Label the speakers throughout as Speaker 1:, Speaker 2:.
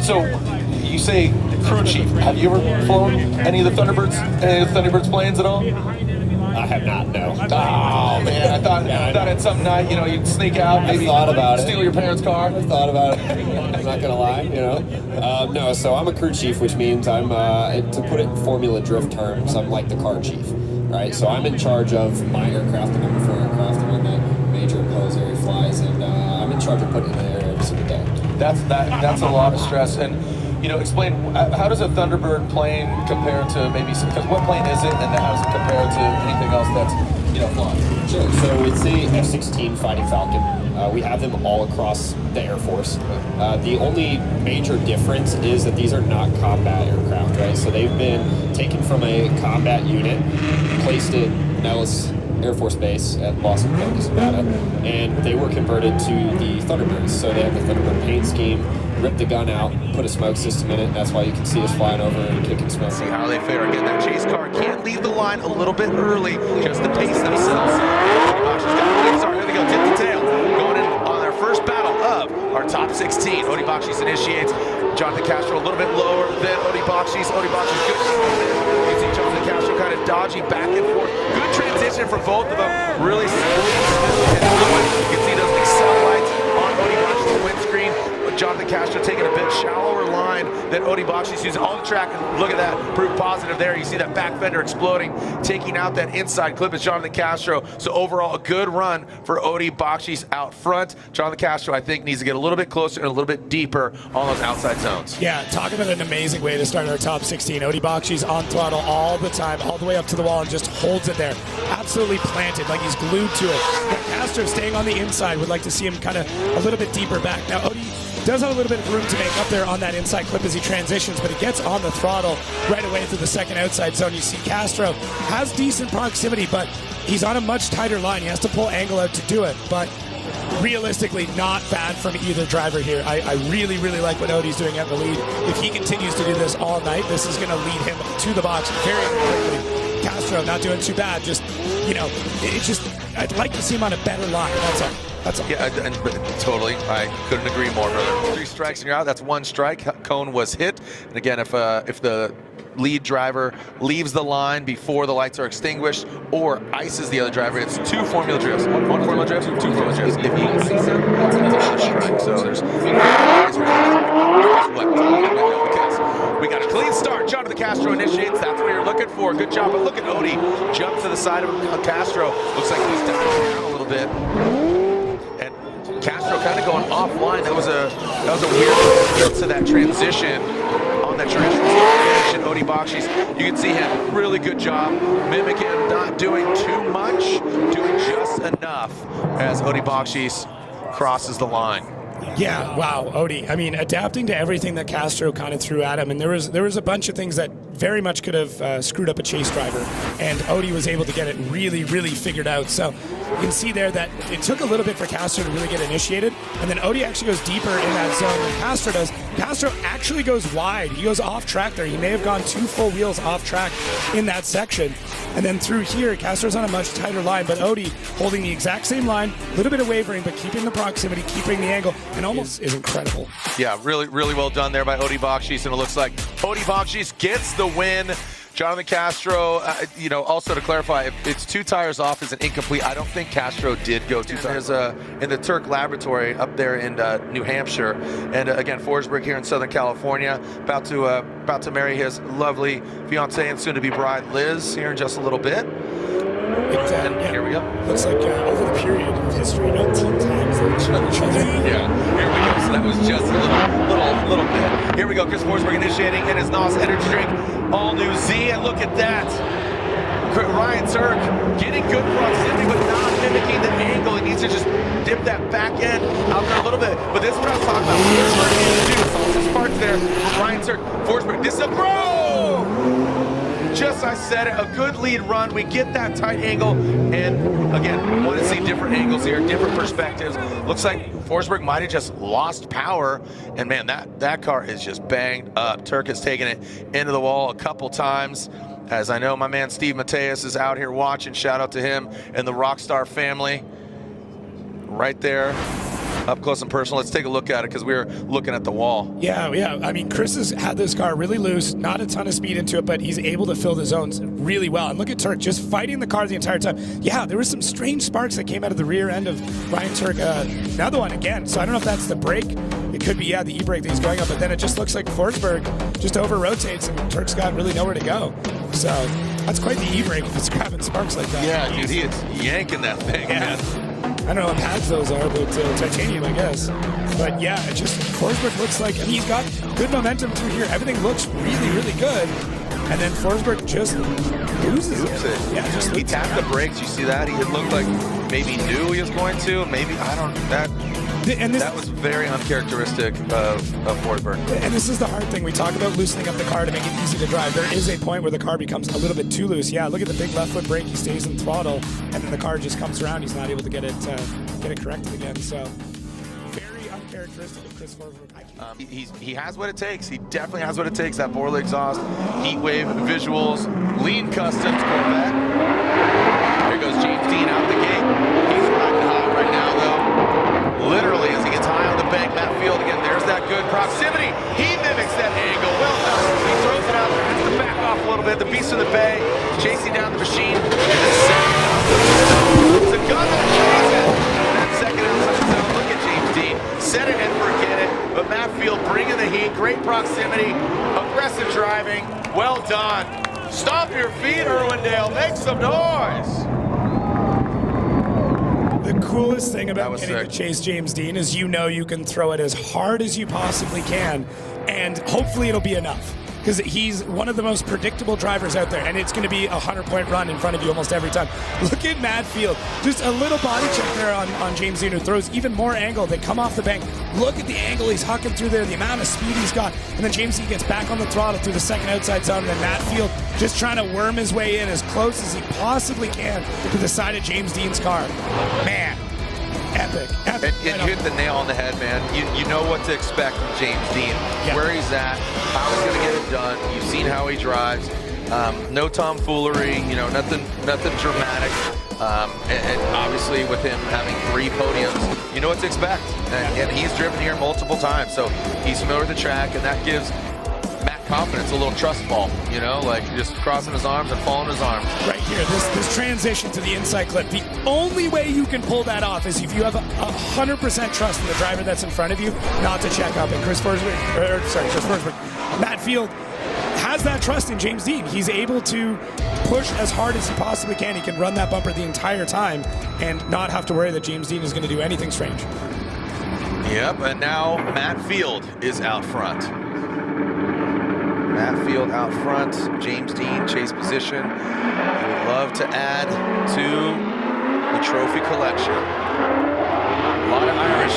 Speaker 1: So, you say crew chief. Have you ever flown any of the Thunderbirds planes at all?
Speaker 2: I have not, no.
Speaker 1: Oh man, I thought at some night, you'd sneak out, maybe
Speaker 2: thought about
Speaker 1: steal your parents' car.
Speaker 2: I thought about it. I'm not gonna lie, No, so I'm a crew chief, which means I'm, to put it in Formula Drift terms, I'm like the car chief, right? So I'm in charge of my aircraft, the number 4 aircraft, the one that Major Posey flies, and I'm in charge of putting it in the air every single day.
Speaker 1: That's a lot of stress. And explain, how does a Thunderbird plane compare to because what plane is it, and how does it compare to anything else that's flying?
Speaker 2: Sure. So it's a F-16 Fighting Falcon. We have them all across the Air Force. The only major difference is that these are not combat aircraft, right? So they've been taken from a combat unit, placed at Nellis Air Force Base at Las Vegas, Nevada, and they were converted to the Thunderbirds. So they have the Thunderbird paint scheme, ripped the gun out, put a smoke system in it, and that's why you can see us flying over and kicking smoke.
Speaker 1: See how they fare. Again, that chase car can't leave the line a little bit early just to pace themselves. Sorry, here they go, tip the tail. Going in on their first battle of our top 16. Odi Bakshis initiates. Jonathan Castro a little bit lower than Odi Bakshis. Odi Bakshis good. You see Jonathan Castro kind of dodgy back and forth. Good transition for both of them. Really smooth and fluid. You can see those Excel lights on Odi Bakshis' windscreen. Jonathan Castro taking a bit shallower line than Odi Bakshis using all the track, and look at that, proof positive there. You see that back fender exploding, taking out that inside clip is Jonathan Castro. So overall, a good run for Odi Bakshis out front. Jonathan Castro, I think, needs to get a little bit closer and a little bit deeper on those outside zones.
Speaker 3: Yeah, talk about an amazing way to start our top 16. Odi Bakshis on throttle all the time, all the way up to the wall, and just holds it there. Absolutely planted, like he's glued to it. But Castro staying on the inside, would like to see him kind of a little bit deeper back. Now, Odi does have a little bit of room to make up there on that inside clip as he transitions, but he gets on the throttle right away through the second outside zone. You see Castro has decent proximity, but he's on a much tighter line. He has to pull angle out to do it, but realistically not bad from either driver here. I really, really like what Odi's doing at the lead. If he continues to do this all night, this is going to lead him to the box very, very quickly. Castro not doing too bad, just, it's just, I'd like to see him on a better line, that's all. That's all.
Speaker 1: Yeah, totally. I couldn't agree more, brother. 3 strikes and you're out. That's 1 strike. Cone was hit. And again, if the lead driver leaves the line before the lights are extinguished or ices the other driver, it's 2 formula drifts. One formula drift, 2 formula drifts. If he ices him, that's another strike. So there's we got a clean start. Jonathan Castro initiates. That's what you're looking for. Good job. But look at Odi jump to the side of Castro. Looks like he's down a little bit. Castro kind of going offline. That was a weird to that transition on that transition. Odi Bakshis, you can see him really good job mimicking, not doing too much, doing just enough as Odi Bakshis crosses the line.
Speaker 3: Yeah, wow, Odi. I mean, adapting to everything that Castro kind of threw at him, and there was a bunch of things that very much could have screwed up a chase driver, and Odi was able to get it really, really figured out. So you can see there that it took a little bit for Castro to really get initiated, and then Odi actually goes deeper in that zone than Castro does. Castro actually goes wide. He goes off track there. He may have gone 2 full wheels off track in that section. And then through here, Castro's on a much tighter line, but Odi holding the exact same line, a little bit of wavering, but keeping the proximity, keeping the angle, and almost is incredible.
Speaker 1: Yeah, really, really well done there by Odi Bakshis, and it looks like Odi Bakshis gets the win. Jonathan Castro, also to clarify, if it's 2 tires off is an incomplete. I don't think Castro did go 2 tires. In the Turk Laboratory up there in New Hampshire, and again, Forsberg here in Southern California, about to marry his lovely fiancée and soon-to-be bride Liz here in just a little bit.
Speaker 3: Yeah.
Speaker 1: Here we go.
Speaker 3: Looks like over the period of history, 19 times they've shown each other.
Speaker 1: Yeah, here we go. So that was just a little bit. Here we go. Chris Forsberg initiating in his NOS energy drink. All new Z, and look at that. Ryan Turk getting good proximity, but not mimicking the angle. He needs to just dip that back end out there a little bit. But this is what I was talking about. Forsberg needs to do some sparks there from Ryan Turk. Forsberg, this is a bro! Just I said it, a good lead run. We get that tight angle, and again, want to see different angles here, different perspectives. Looks like Forsberg might have just lost power, and man, that car is just banged up. Turk has taken it into the wall a couple times. As I know, my man Steve Mateus is out here watching. Shout out to him and the Rockstar family right there. up close and personal. Let's take a look at it because we were looking at the wall.
Speaker 3: Yeah. I mean, Chris has had this car really loose, not a ton of speed into it, but he's able to fill the zones really well. And look at Turk just fighting the car the entire time. Yeah, there were some strange sparks that came out of the rear end of Ryan Turk. Another one again. So I don't know if that's the brake. It could be, yeah, the e-brake that he's going up, but then it just looks like Forsberg just over-rotates and Turk's got really nowhere to go. So that's quite the e-brake if it's grabbing sparks like that.
Speaker 1: Yeah, dude, he is yanking that thing, man.
Speaker 3: I don't know what pads those are, but titanium, I guess. But yeah, it just, Forsberg looks like, I mean, he's got good momentum through here. Everything looks really, really good. And then Forsberg just loses it. Yeah, just
Speaker 1: he tapped the brakes. You see that? It looked like maybe he knew he was going to. Maybe, I don't, that was very uncharacteristic of Forsberg.
Speaker 3: And this is the hard thing. We talk about loosening up the car to make it easy to drive. There is a point where the car becomes a little bit too loose. Yeah, look at the big left foot brake. He stays in throttle, and then the car just comes around. He's not able to get it corrected again. So very uncharacteristic of Chris Forsberg.
Speaker 1: He has what it takes. He definitely has what it takes. That Borla exhaust, heat wave visuals, lean customs Corvette. Here goes James Dean out the gate. He's riding hot right now, though. Literally, as he gets high on the bank, Matt Field again, there's that good proximity. He mimics that angle. Well done. He throws it out there, has to back off a little bit. The beast of the bay, chasing down the machine. And then second out. It's a gun that chases it. And that second outside zone, look at James Dean. Set it and forget it. But Matt Field bringing the heat. Great proximity. Aggressive driving. Well done. Stomp your feet, Irwindale. Make some noise.
Speaker 3: The coolest thing about getting to chase James Dean is you know you can throw it as hard as you possibly can, and hopefully it'll be enough. Because he's one of the most predictable drivers out there, and it's going to be a 100-point run in front of you almost every time. Look at Matt Field. Just a little body check there on James Dean, who throws even more angle. They come off the bank. Look at the angle he's hucking through there, the amount of speed he's got. And then James Dean gets back on the throttle through the second outside zone, and then Matt Field just trying to worm his way in as close as he possibly can to the side of James Dean's car. Man. Epic.
Speaker 1: And hit the nail on the head, man. You know what to expect from James Dean. Yeah. Where he's at, how he's going to get it done. You've seen how he drives. No tomfoolery, nothing dramatic. And obviously with him having 3 podiums, you know what to expect. And he's driven here multiple times, so he's familiar with the track, and that gives Matt confidence, a little trust fall, like just crossing his arms and falling his arms.
Speaker 3: Right here, this transition to the inside clip. The only way you can pull that off is if you have 100% trust in the driver that's in front of you, not to check up. And Chris Forsberg, Matt Field has that trust in James Dean. He's able to push as hard as he possibly can. He can run that bumper the entire time and not have to worry that James Dean is going to do anything strange.
Speaker 1: Yep, and now Matt Field is out front. Matt Field out front, James Dean chase position. He would love to add to the trophy collection. A lot of Irish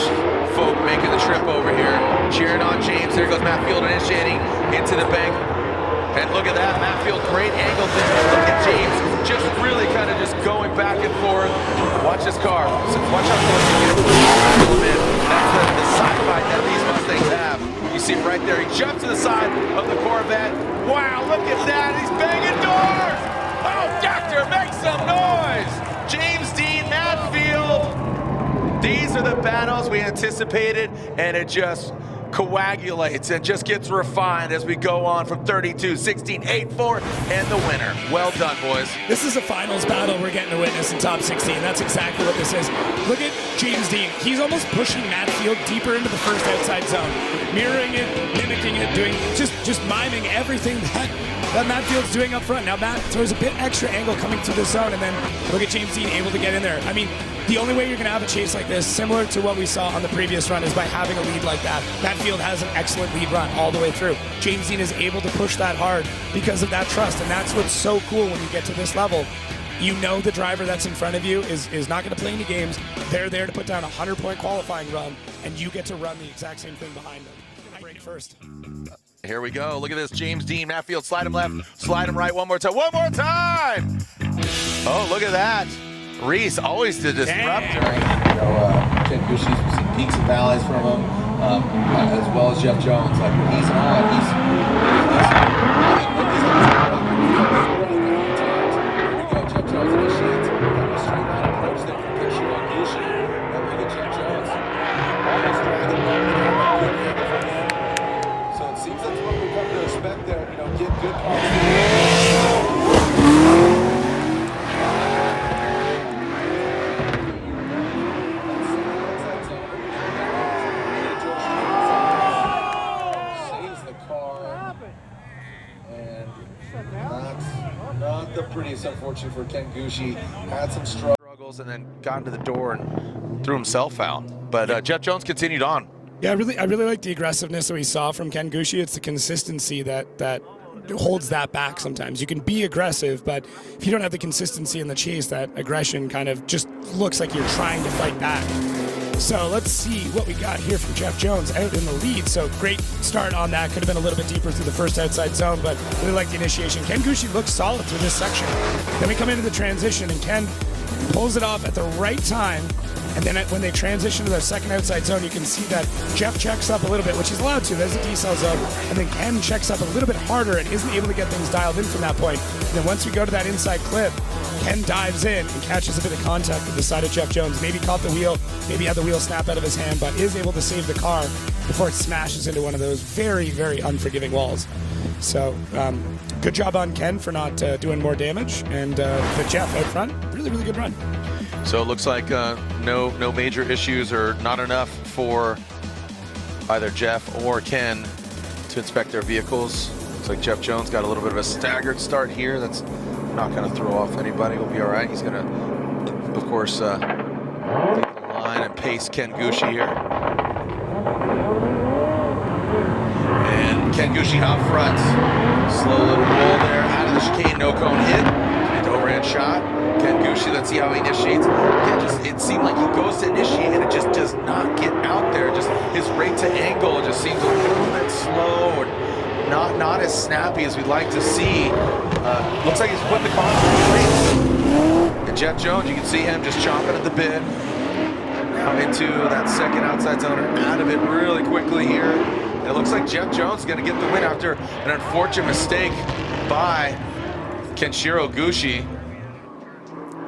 Speaker 1: folk making the trip over here, cheering on James. There goes Matt Field initiating into the bank. And look at that, Matt Field, great angle there. Look at James, just really kind of just going back and forth. Watch this car. Watch how close he gets. That's the sidelight that these Mustangs have. You see right there, he jumps to the side of the Corvette. Wow, look at that, he's banging doors! Oh, doctor, make some noise! James Dean, Matt Field. These are the battles we anticipated, and it just coagulates and just gets refined as we go on from 32, 16, 8, 4, and the winner. Well done, boys.
Speaker 3: This is a finals battle we're getting to witness in top 16. That's exactly what this is. Look at James Dean. He's almost pushing Matt Field deeper into the first outside zone, mirroring it, mimicking it, doing just miming everything that Matt Field's doing up front. Now Matt throws a bit extra angle coming through the zone, and then look at James Dean able to get in there. I mean, the only way you're going to have a chase like this, similar to what we saw on the previous run, is by having a lead like that. Matt Field has an excellent lead run all the way through. James Dean is able to push that hard because of that trust, and that's what's so cool when you get to this level. You know the driver that's in front of you is not going to play any games. They're there to put down a 100-point qualifying run, and you get to run the exact same thing behind them. Break first.
Speaker 1: Here we go. Look at this. James Dean, Matt Field, slide him left, slide him right. One more time. One more time! Oh, look at that. Reese, always the disruptor.
Speaker 4: Ken Bushy's, we've seen peaks and valleys from him, as well as Jeff Jones. Like when he's on, he's Jeff Jones initiates a straight line approach there from picture on Bushy. And look at Jeff Jones. 20. It's unfortunate for Ken Gucci. Had some struggles
Speaker 1: and then got into the door and threw himself out. But Jeff Jones continued on.
Speaker 3: Yeah, I really like the aggressiveness that we saw from Ken Gucci. It's the consistency that holds that back sometimes. You can be aggressive, but if you don't have the consistency in the chase, that aggression kind of just looks like you're trying to fight back. So let's see what we got here from Jeff Jones out in the lead. So great start on that. Could have been a little bit deeper through the first outside zone, but really like the initiation. Ken Gucci looks solid through this section. Then we come into the transition, and Ken pulls it off at the right time. And then when they transition to their second outside zone, you can see that Jeff checks up a little bit, which he's allowed to. There's a decel zone. And then Ken checks up a little bit harder and isn't able to get things dialed in from that point. And then once we go to that inside clip, Ken dives in and catches a bit of contact with the side of Jeff Jones. Maybe caught the wheel, maybe had the wheel snap out of his hand, but is able to save the car before it smashes into one of those very, very unforgiving walls. So good job on Ken for not doing more damage. And but Jeff out front, really, really good run.
Speaker 1: So it looks like no major issues, or not enough for either Jeff or Ken to inspect their vehicles. Looks like Jeff Jones got a little bit of a staggered start here. That's not going to throw off anybody. We'll be all right. He's going to, of course, take the line and pace Ken Gucci here. And Ken Gucci out front. Slow little roll there out of the chicane. No cone hit. Into overhand shot. Ken Gucci, let's see how he initiates. Again, it seemed like he goes to initiate and it just does not get out there. Just his rate to angle just seems a little bit slow, and not as snappy as we'd like to see. Looks like he's putting the car in place. And Jeff Jones, you can see him just chomping at the bit. Now into that second outside zone, out of it really quickly here. And it looks like Jeff Jones is going to get the win after an unfortunate mistake by Kenshiro Gucci.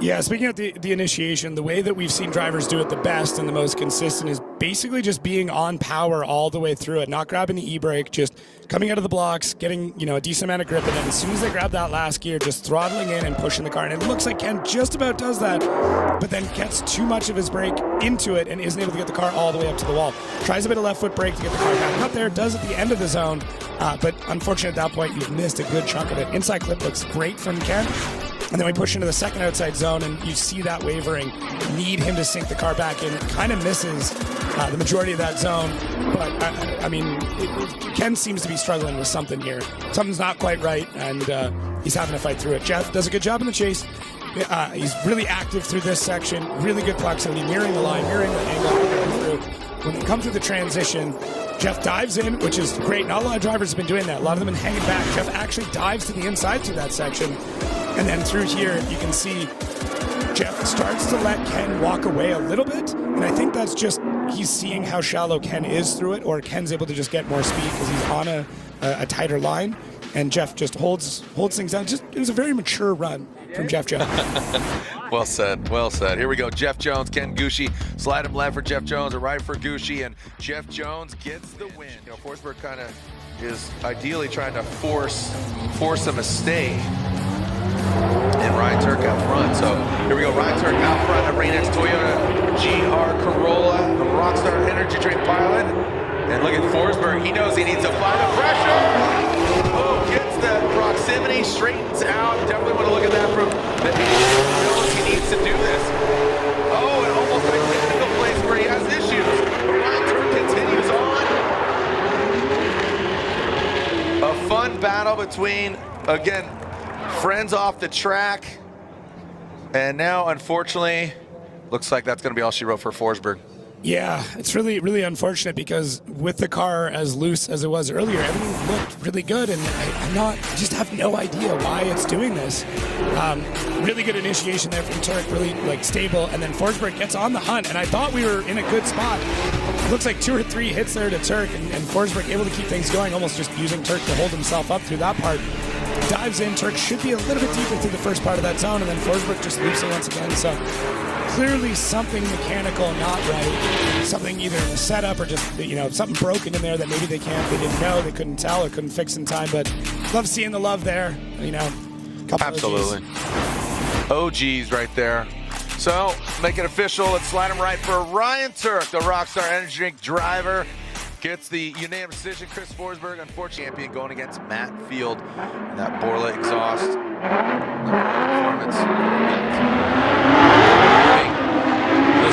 Speaker 3: Yeah, speaking of the initiation, the way that we've seen drivers do it the best and the most consistent is basically just being on power all the way through it, not grabbing the e-brake, just coming out of the blocks, getting a decent amount of grip, and then as soon as they grab that last gear, just throttling in and pushing the car. And it looks like Ken just about does that, but then gets too much of his brake into it and isn't able to get the car all the way up to the wall. Tries a bit of left foot brake to get the car back up there, does at the end of the zone, but unfortunately at that point you've missed a good chunk of it. Inside clip looks great from Ken. And then we push into the second outside zone, and you see that wavering, need him to sink the car back in. Kind of misses the majority of that zone. But, I mean, Ken seems to be struggling with something here. Something's not quite right, and he's having to fight through it. Jeff does a good job in the chase. He's really active through this section. Really good proximity, mirroring the line, mirroring the angle. When they come through the transition, Jeff dives in, which is great. Not a lot of drivers have been doing that. A lot of them have been hanging back. Jeff actually dives to the inside through that section. And then through here, you can see Jeff starts to let Ken walk away a little bit. And I think that's just he's seeing how shallow Ken is through it, or Ken's able to just get more speed because he's on a tighter line. And Jeff just holds things down. It was a very mature run from Jeff Jones.
Speaker 1: Well said, well said. Here we go. Jeff Jones, Ken Gucci. Slide him left for Jeff Jones, a right for Gucci, and Jeff Jones gets the win. Forsberg kind of is ideally trying to force a mistake. And Ryan Turk out front. So here we go. Ryan Turk out front. A Rain-X Toyota GR Corolla, the Rockstar Energy Drink Pilot. And look at Forsberg. He knows he needs to apply the pressure. Oh, gets the proximity, straightens out. Definitely want to look at that from the knows he needs to do this. Oh, and almost in a critical place where he has issues. But Ryan Turk continues on. A fun battle between, again, friends off the track, and now unfortunately looks like that's going to be all she wrote for Forsberg.
Speaker 3: Yeah, it's really, really unfortunate because with the car as loose as it was earlier, everything looked really good, and I just have no idea why it's doing this. Really good initiation there from Turk, really stable, and then Forsberg gets on the hunt, and I thought we were in a good spot. Looks like 2 or 3 hits there to Turk, and Forsberg able to keep things going, almost just using Turk to hold himself up through that part. Dives in, Turk should be a little bit deeper through the first part of that zone, and then Forsberg just loops it once again. So clearly something mechanical not right. Something either in the setup or just, something broken in there that maybe they didn't know, they couldn't tell or couldn't fix in time. But love seeing the love there, couple
Speaker 1: Absolutely. OGs right there. So make it official. Let's slide him right for Ryan Turk, the Rockstar Energy Drink driver. Gets the unanimous decision. Chris Forsberg, unfortunately, champion going against Matt Field. And that Borla exhaust. Performance. The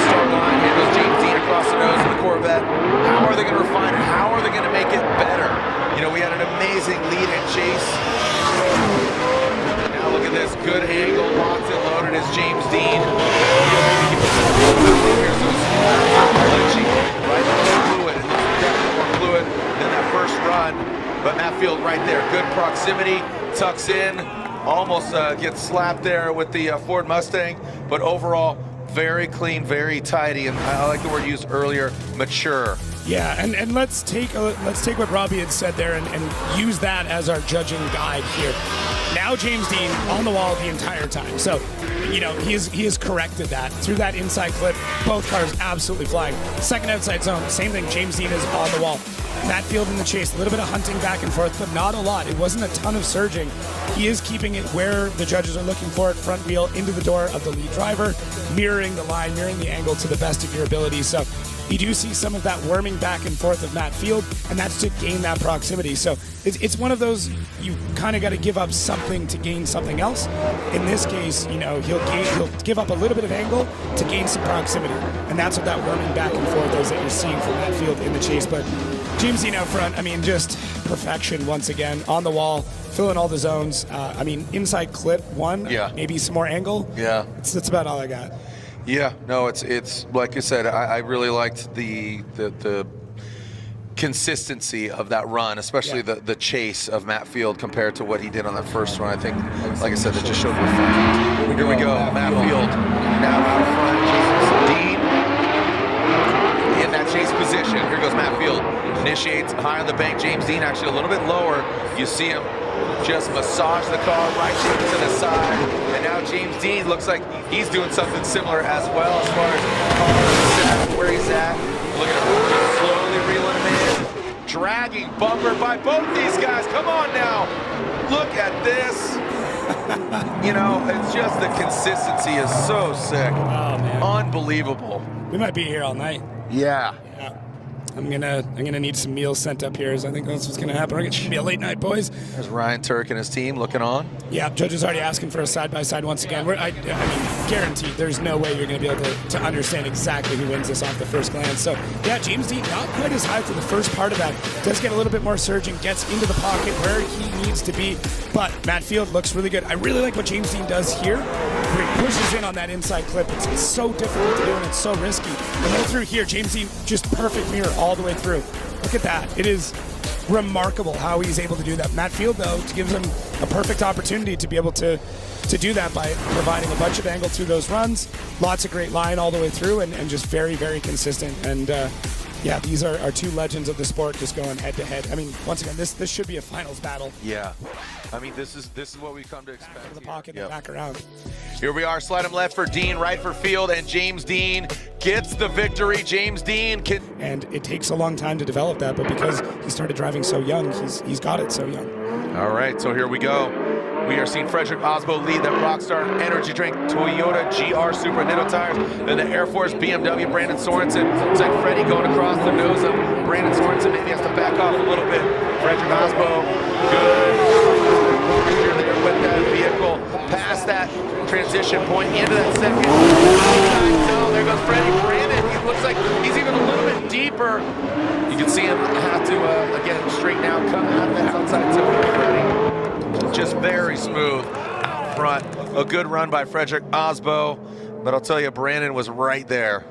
Speaker 1: start line. Here goes James Dean across the nose of the Corvette. How are they going to refine it? How are they going to make it better? You know, we had an amazing lead and chase. Now look at this. Good angle. Locked and loaded is James Dean. Here's those right fluid. It looks definitely more fluid than that first run. But Matt Field right there. Good proximity. Tucks in. Almost gets slapped there with the Ford Mustang. But overall, very clean, very tidy. And I like the word used earlier, mature.
Speaker 3: Yeah, and let's take what Robbie had said there and use that as our judging guide here. Now James Dean on the wall the entire time. So, you know, he has corrected that. Through that inside clip, both cars absolutely flying. Second outside zone, same thing, James Dean is on the wall. Matt Field in the chase, a little bit of hunting back and forth, but not a lot. It wasn't a ton of surging. He is keeping it where the judges are looking for it, front wheel into the door of the lead driver, mirroring the line, mirroring the angle to the best of your ability. So you do see some of that worming back and forth of Matt Field, and that's to gain that proximity. So it's one of those, you kind of got to give up something to gain something else. In this case, you know, he'll give up a little bit of angle to gain some proximity, and that's what that worming back and forth is that you're seeing from Matt Field in the chase. But James Dean out front, I mean, just perfection once again. On the wall, filling all the zones. I mean, inside clip one, maybe some more angle.
Speaker 1: Yeah.
Speaker 3: That's about all I got.
Speaker 1: Yeah, no, it's like you said, I really liked the consistency of that run, especially the chase of Matt Field compared to what he did on that first run. I think, like I said, that just showed refinement. Here we go, Matt Field now out front. Dean in that chase position. Here goes Matt Field. Initiates high on the bank. James Dean actually a little bit lower. You see him just massage the car right to the side. And now James Dean looks like he's doing something similar as well as far as where he's at. Look at him just slowly reeling him in. Dragging bumper by both these guys. Come on now. Look at this. You know, it's just the consistency is so sick.
Speaker 3: Oh, man.
Speaker 1: Unbelievable.
Speaker 3: We might be here all night.
Speaker 1: Yeah.
Speaker 3: I'm gonna need some meals sent up here, so I think that's what's gonna happen. It's gonna be a late night, boys.
Speaker 1: There's Ryan Turk and his team looking on.
Speaker 3: Yeah, judges already asking for a side-by-side once again. I mean, guaranteed, there's no way you're gonna be able to understand exactly who wins this off the first glance. So, yeah, James Dean not quite as high for the first part of that. Does get a little bit more surging, gets into the pocket where he needs to be, but Matt Field looks really good. I really like what James Dean does here, where he pushes in on that inside clip. It's so difficult to do, and it's so risky. And then through here, James Dean just perfect mirror all the way through. Look at that. It is remarkable how he's able to do that. Matt Field, though, gives him a perfect opportunity to be able to do that by providing a bunch of angle through those runs. Lots of great line all the way through, and just very, very consistent. And yeah, these are two legends of the sport just going head to head. I mean, once again, this should be a finals battle.
Speaker 1: Yeah. I mean, this is what we come to expect.
Speaker 3: Back in the pocket and back around.
Speaker 1: Here we are, slide him left for Dean, right for Field, and James Dean gets the victory. James Dean can...
Speaker 3: And it takes a long time to develop that, but because he started driving so young, he's got it so young.
Speaker 1: All right, so here we go. We are seeing Frederick Osbo lead that Rockstar Energy Drink, Toyota GR Supra Nitto tires, then the Air Force BMW Brandon Sorensen. It's like Freddie going across the nose of Brandon Sorensen. Maybe has to back off a little bit. Frederick Osbo, good. Here there with that vehicle, past that transition point, into that second. No, there goes Freddie. Brandon, he looks like he's even a little bit deeper. You can see him have to, again, straighten out, come out of the outside zone. Freddie. Just very smooth out front. A good run by Frederick Osbo, but I'll tell you, Brandon was right there.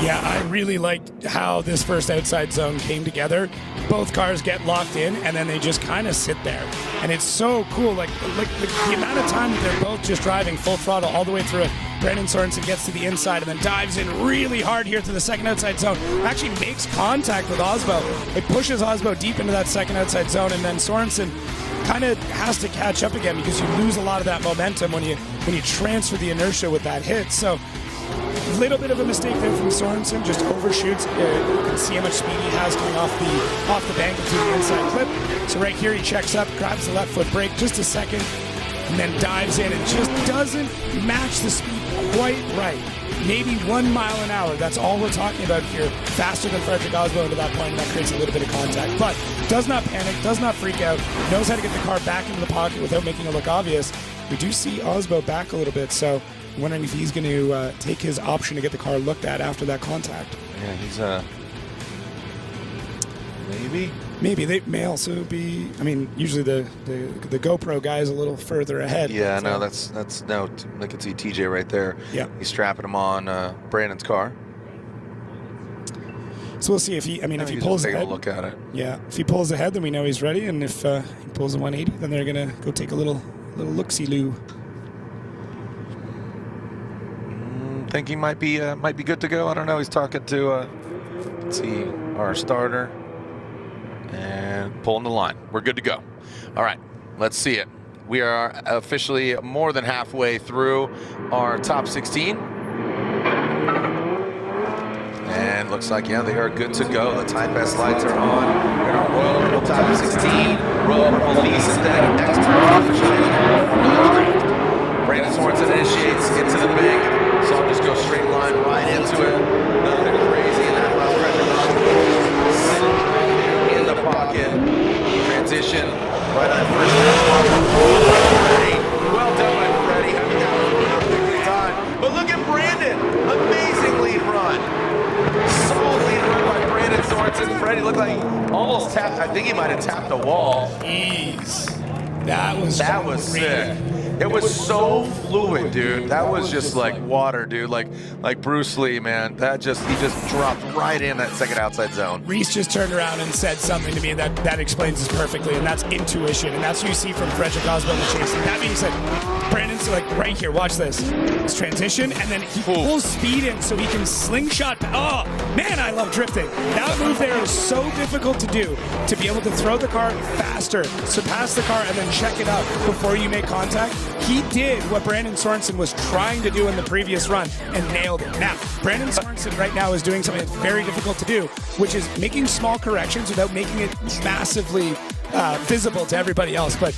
Speaker 3: Yeah, I really liked how this first outside zone came together. Both cars get locked in, and then they just kind of sit there. And it's so cool, like the amount of time that they're both just driving full throttle all the way through it. Brandon Sorensen gets to the inside and then dives in really hard here to the second outside zone. Actually makes contact with Osbo. It pushes Osbo deep into that second outside zone, and then Sorensen kind of has to catch up again because you lose a lot of that momentum when you transfer the inertia with that hit. So a little bit of a mistake there from Sorensen, just overshoots. You can see how much speed he has coming off the bank into the inside clip. So right here he checks up, grabs the left foot brake just a second, and then dives in and just doesn't match the speed quite right. Maybe 1 mile an hour. That's all we're talking about here. Faster than Frederick Osbo to that point, and that creates a little bit of contact. But does not panic, does not freak out, knows how to get the car back into the pocket without making it look obvious. We do see Osbo back a little bit, so I'm wondering if he's going to take his option to get the car looked at after that contact.
Speaker 1: Yeah, he's maybe.
Speaker 3: Maybe they may also be. I mean, usually the GoPro guy is a little further ahead.
Speaker 1: Yeah,
Speaker 3: but,
Speaker 1: no, that's no. I can see TJ right there.
Speaker 3: Yeah,
Speaker 1: he's strapping him on Brandon's car.
Speaker 3: So we'll see if he. I mean, if he pulls ahead.
Speaker 1: Take a look at it.
Speaker 3: Yeah, if he pulls ahead, then we know he's ready, and if he pulls a 180, then they're gonna go take a little look-see-loo.
Speaker 1: Think he might be good to go. I don't know. He's talking to let's see, our starter. And pulling the line. We're good to go. All right, let's see it. We are officially more than halfway through our top 16. And looks like, yeah, they are good to go. The time best lights are on. We're in our Royal Purple top 16. Royal Purple V synthetic expert officially. Brandon Sorensen initiates into the bank. So I'll just go straight line right into it. Nothing crazy in that last pressure. Pocket transition right on first Freddie. Well done by Freddie. I mean, that was a big time. But look at Brandon. Amazing lead run. Solid lead run by Brandon Sorensen. Freddie looked like he almost tapped. I think he might have tapped the wall.
Speaker 3: Jeez. That was
Speaker 1: sick. It was so fluid, dude. That was just like water, dude. Like Bruce Lee, man. He just dropped right in that second outside zone.
Speaker 3: Reese just turned around and said something to me that explains this perfectly, and that's intuition, and that's what you see from Frederick Osbo in the chase. And that being said, Brandon's like right here. Watch this. This transition, and then he pulls speed in so he can slingshot. Oh man, I love drifting. That move there is so difficult to do. To be able to throw the car faster, surpass the car, and then check it out before you make contact. He did what Brandon Sorensen was trying to do in the previous run and nailed it. Now, Brandon Sorensen right now is doing something that's very difficult to do, which is making small corrections without making it massively visible to everybody else. But,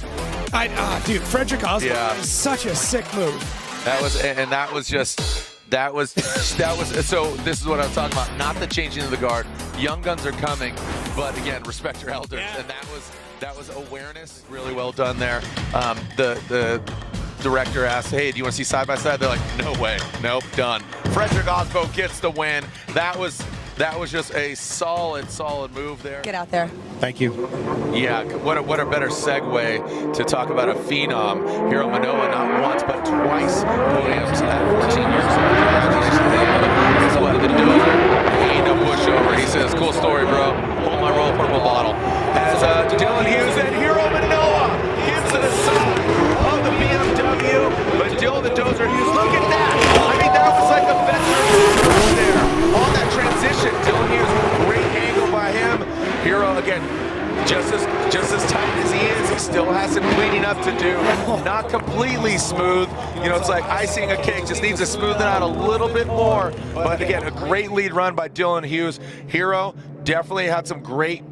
Speaker 3: dude, Frederick Osbo is such a sick move.
Speaker 1: That was so this is what I'm talking about. Not the changing of the guard. Young guns are coming, but again, respect your elders.
Speaker 3: Yeah.
Speaker 1: And that was awareness. Really well done there. The director asked, hey, do you want to see side by side? They're like, no way. Nope, done. Frederick Osbo gets the win. That was just a solid move there.
Speaker 5: Get out there.
Speaker 6: Thank you.
Speaker 1: Yeah, what a better segue to talk about a phenom. Hiro Manoa, not once but twice podiums at 14 years old. Congratulations, David. That's what the dozer. He ain't no pushover. He says, cool story, bro. Hold my Royal Purple bottle. As Dylan Hughes and Hiro Manoa gives to the side of the BMW. But Dylan the Dozer Hughes, look at that. I mean, that was like a veteran there on that transition. Dylan Hughes, great angle by him. Hiro, again, just as tight as he is, he still has some cleaning up to do. Not completely smooth. You know, it's like icing a cake, just needs to smooth it out a little bit more. But again, a great lead run by Dylan Hughes. Hiro definitely had some great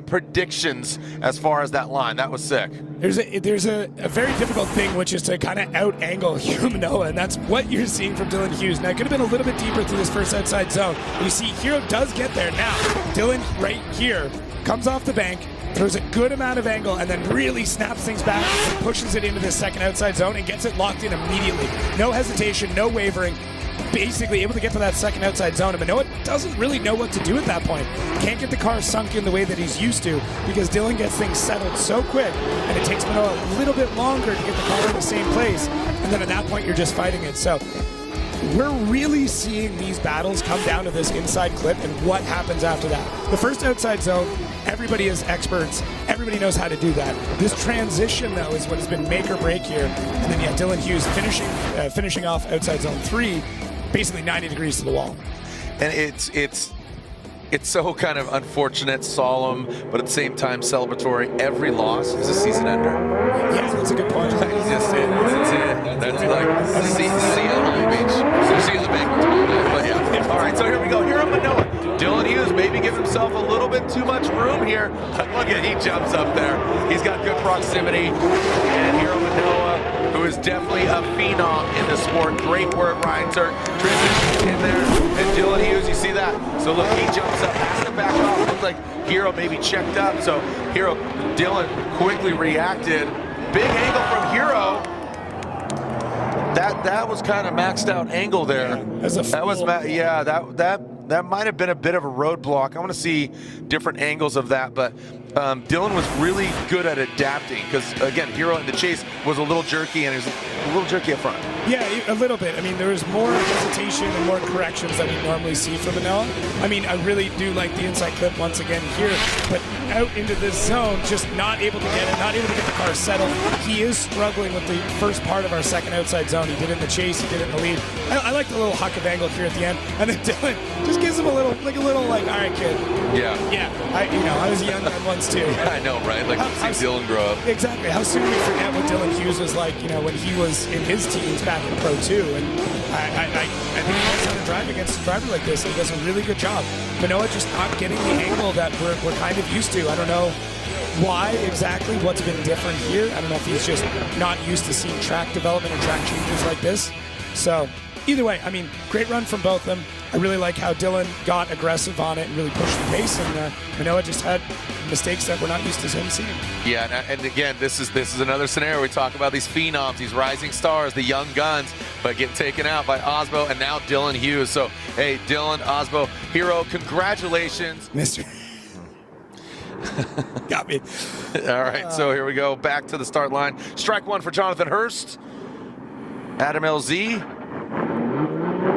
Speaker 1: predictions as far as that line. That was sick.
Speaker 3: There's a very difficult thing, which is to kind of out-angle Hiro Manoa, and that's what you're seeing from Dylan Hughes. Now, it could have been a little bit deeper through this first outside zone. You see, Hiro does get there now. Dylan, right here, comes off the bank, throws a good amount of angle, and then really snaps things back and pushes it into the second outside zone and gets it locked in immediately. No hesitation, no wavering. Basically able to get to that second outside zone, and Manoa doesn't really know what to do at that point. Can't get the car sunk in the way that he's used to because Dylan gets things settled so quick, and it takes Manoa a little bit longer to get the car in the same place, and then at that point you're just fighting it. So we're really seeing these battles come down to this inside clip and what happens after that. The first outside zone, everybody is experts. Everybody knows how to do that. This transition, though, is what has been make or break here. And then, yeah, Dylan Hughes finishing off outside zone 3, basically 90 degrees to the wall.
Speaker 1: And it's so kind of unfortunate, solemn, but at the same time celebratory. Every loss is a season ender.
Speaker 3: Yeah, that's a good point.
Speaker 1: That's just it. That's it. That's like see you on the beach. See you in the banquet tomorrow night. But yeah. All right, so here we go. Hiro Manoa. Dylan Hughes maybe give himself a little bit bit too much room here. Look at, he jumps up there. He's got good proximity. And Hero Manoa, who is definitely a phenom in the sport. Great work, Ryan Turk. Transitions in there. And Dylan Hughes, you see that? So look, he jumps up, has to back off. Looks like Hero maybe checked up. So Dylan quickly reacted. Big angle from Hero. That was kind of maxed out angle there. That might have been a bit of a roadblock. I want to see different angles of that, but Dylan was really good at adapting because, again, Hero in the chase was a little jerky, and he was a little jerky up front.
Speaker 3: Yeah, a little bit. I mean, there was more hesitation and more corrections that we normally see from Manoa. I mean, I really do like the inside clip once again here, but out into this zone, just not able to get it, not able to get the car settled. He is struggling with the first part of our second outside zone. He did it in the chase, he did it in the lead. I like the little huck of angle here at the end, and then Dylan just gives him a little, all right, kid.
Speaker 1: Yeah.
Speaker 3: Yeah. I was young then once too.
Speaker 1: I know, right? Like to see Dylan grow up.
Speaker 3: Exactly. How soon we forget what Dylan Hughes was like, when he was in his teens back in Pro 2. And I think he knows how to drive against a driver like this. And he does a really good job. Manoa just not getting the angle that we're kind of used to. I don't know why exactly, what's been different here. I don't know if he's just not used to seeing track development and track changes like this. So either way, I mean, great run from both of them. I really like how Dylan got aggressive on it and really pushed the pace, and Manoa just had mistakes that we're not used to him seeing.
Speaker 1: Yeah, and again, this is another scenario. We talk about these phenoms, these rising stars, the young guns, but get taken out by Osbo and now Dylan Hughes. So, hey, Dylan, Osbo, Hero, congratulations.
Speaker 3: Mister. Got me.
Speaker 1: All right, so here we go. Back to the start line. Strike one for Jonathan Hurst. Adam LZ.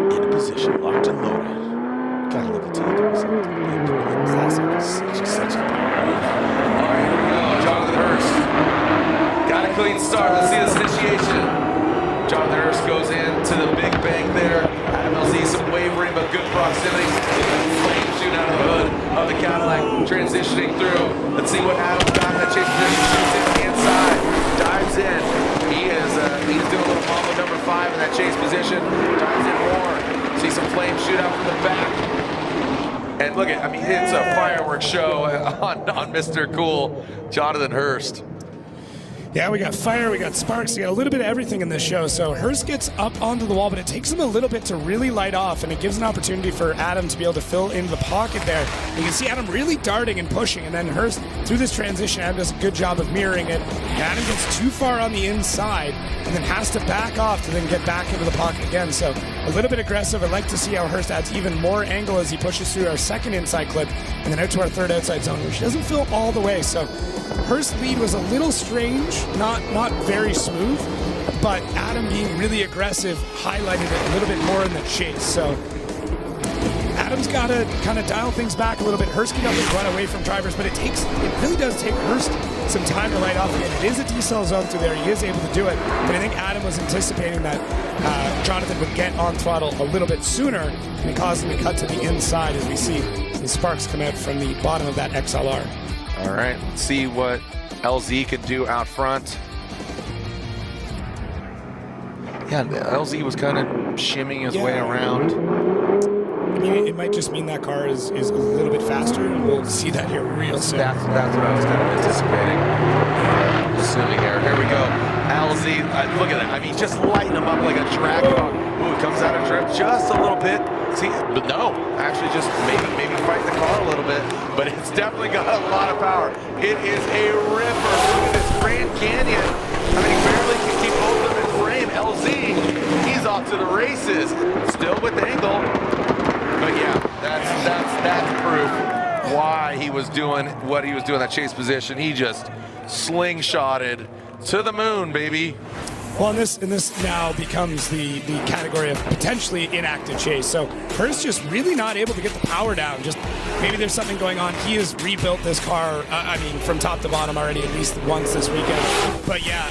Speaker 1: In a position, locked and loaded. Gotta look at classic. Such a power move. All right, here we go. Jonathan Hurst. Got a clean start. Let's see this initiation. Jonathan Hurst goes into the big bank there. Adam LZ, some wavering, but good proximity. Flame shooting out of the hood of the Cadillac, transitioning through. Let's see what Adam's got in that chase position. Shoots in the inside, dives in. He's doing a little mambo number 5 in that chase position. Dives in more. See some flame shoot out from the back. And look at, it's a fireworks show on Mr. Cool, Jonathan Hurst.
Speaker 3: Yeah, we got fire, we got sparks, we got a little bit of everything in this show. So Hurst gets up onto the wall, but it takes him a little bit to really light off, and it gives an opportunity for Adam to be able to fill in the pocket there. You can see Adam really darting and pushing, and then Hurst, through this transition, Adam does a good job of mirroring it. And Adam gets too far on the inside, and then has to back off to then get back into the pocket again. So a little bit aggressive. I'd like to see how Hurst adds even more angle as he pushes through our second inside clip, and then out to our third outside zone, which doesn't fill all the way. So Hurst's lead was a little strange, not very smooth, but Adam being really aggressive highlighted it a little bit more in the chase. So Adam's got to kind of dial things back a little bit. Hurst can definitely run away from drivers, but it really does take Hurst some time to light off again. It is a decel zone through there. He is able to do it, but I think Adam was anticipating that Jonathan would get on throttle a little bit sooner, and it caused him to cut to the inside as we see the sparks come out from the bottom of that XLR.
Speaker 1: All right, let's see what LZ can do out front. Yeah, LZ was kind of shimming his way around.
Speaker 3: I mean, it might just mean that car is a little bit faster, and we'll see that here real soon.
Speaker 1: That's what I was kind of anticipating. Assuming here. Here we go. LZ, look at that. Just lighting him up like a drag dog. Ooh, it comes out of drift just a little bit. See, but no, actually just maybe fight the car a little bit, but it's definitely got a lot of power. It is a ripper. Look at this Grand Canyon. Barely can keep both of them in frame. LZ, he's off to the races. Still with angle. But yeah, that's proof why he was doing what he was doing in that chase position. He just slingshotted to the moon, baby.
Speaker 3: Well, and this now becomes the category of potentially inactive chase. So Hurst just really not able to get the power down. Just maybe there's something going on. He has rebuilt this car, from top to bottom already at least once this weekend. But yeah,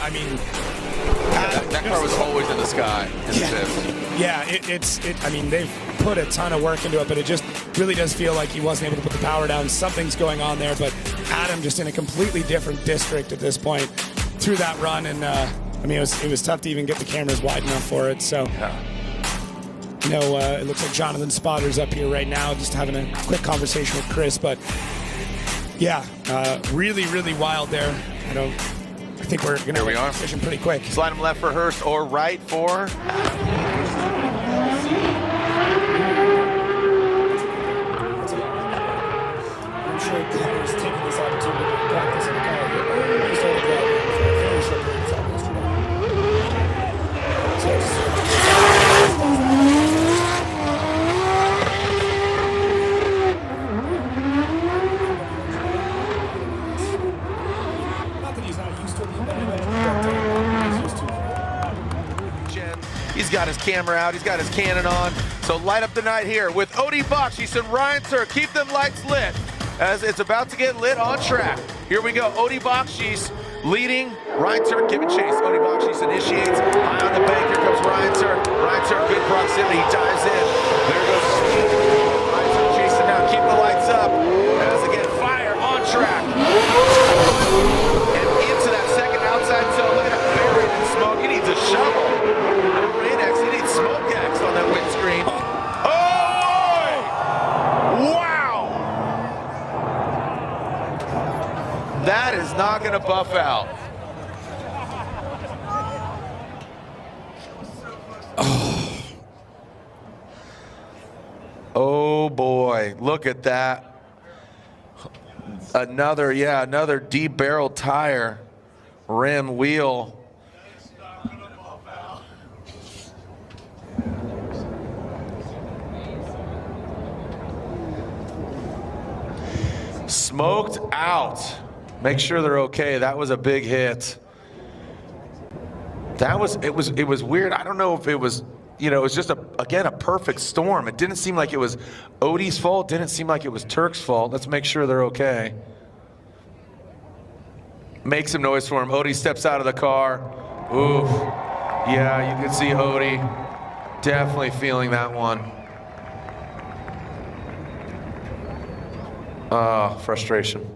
Speaker 1: that car was always in the sky.
Speaker 3: They've put a ton of work into it, but it just really does feel like he wasn't able to put the power down. Something's going on there, but Adam just in a completely different district at this point through that run, and it was tough to even get the cameras wide enough for it. So, it looks like Jonathan Spotter's up here right now, just having a quick conversation with Chris, but Yeah, really, really wild there. I think we're going to make a decision pretty quick.
Speaker 1: Slide him left for Hurst or right for...
Speaker 3: I'm sure Connor's taking this opportunity to practice in the car. He started driving for a very short period of time yesterday. Not that he's not used to it being bad, but he's used to it.
Speaker 1: He's got his camera out, he's got his cannon on. So light up the night here with Odie Bakshis and Ryan Turk. Keep them lights lit as it's about to get lit on track. Here we go, Odie Bakshis leading, Ryan Turk giving chase. Odie Bakshis initiates, high on the bank, here comes Ryan Turk. Ryan Turk, good proximity, he dives in. There goes speed. Ryan Turk chasing now, keep the lights up. As again, fire on track. And into that second outside zone, look at that buried in smoke. He needs a shovel. No rain X, he needs smoke X on that windscreen. Oh! Wow! That is not going to buff out. Oh boy, look at that. Another deep barrel tire, rim, wheel. Smoked out. Make sure they're okay. That was a big hit. It was weird. I don't know if it was, it was just again a perfect storm. It didn't seem like it was Odie's fault. Didn't seem like it was Turk's fault. Let's make sure they're okay. Make some noise for him. Odie steps out of the car. Oof. Yeah, you can see Odie definitely feeling that one. Frustration.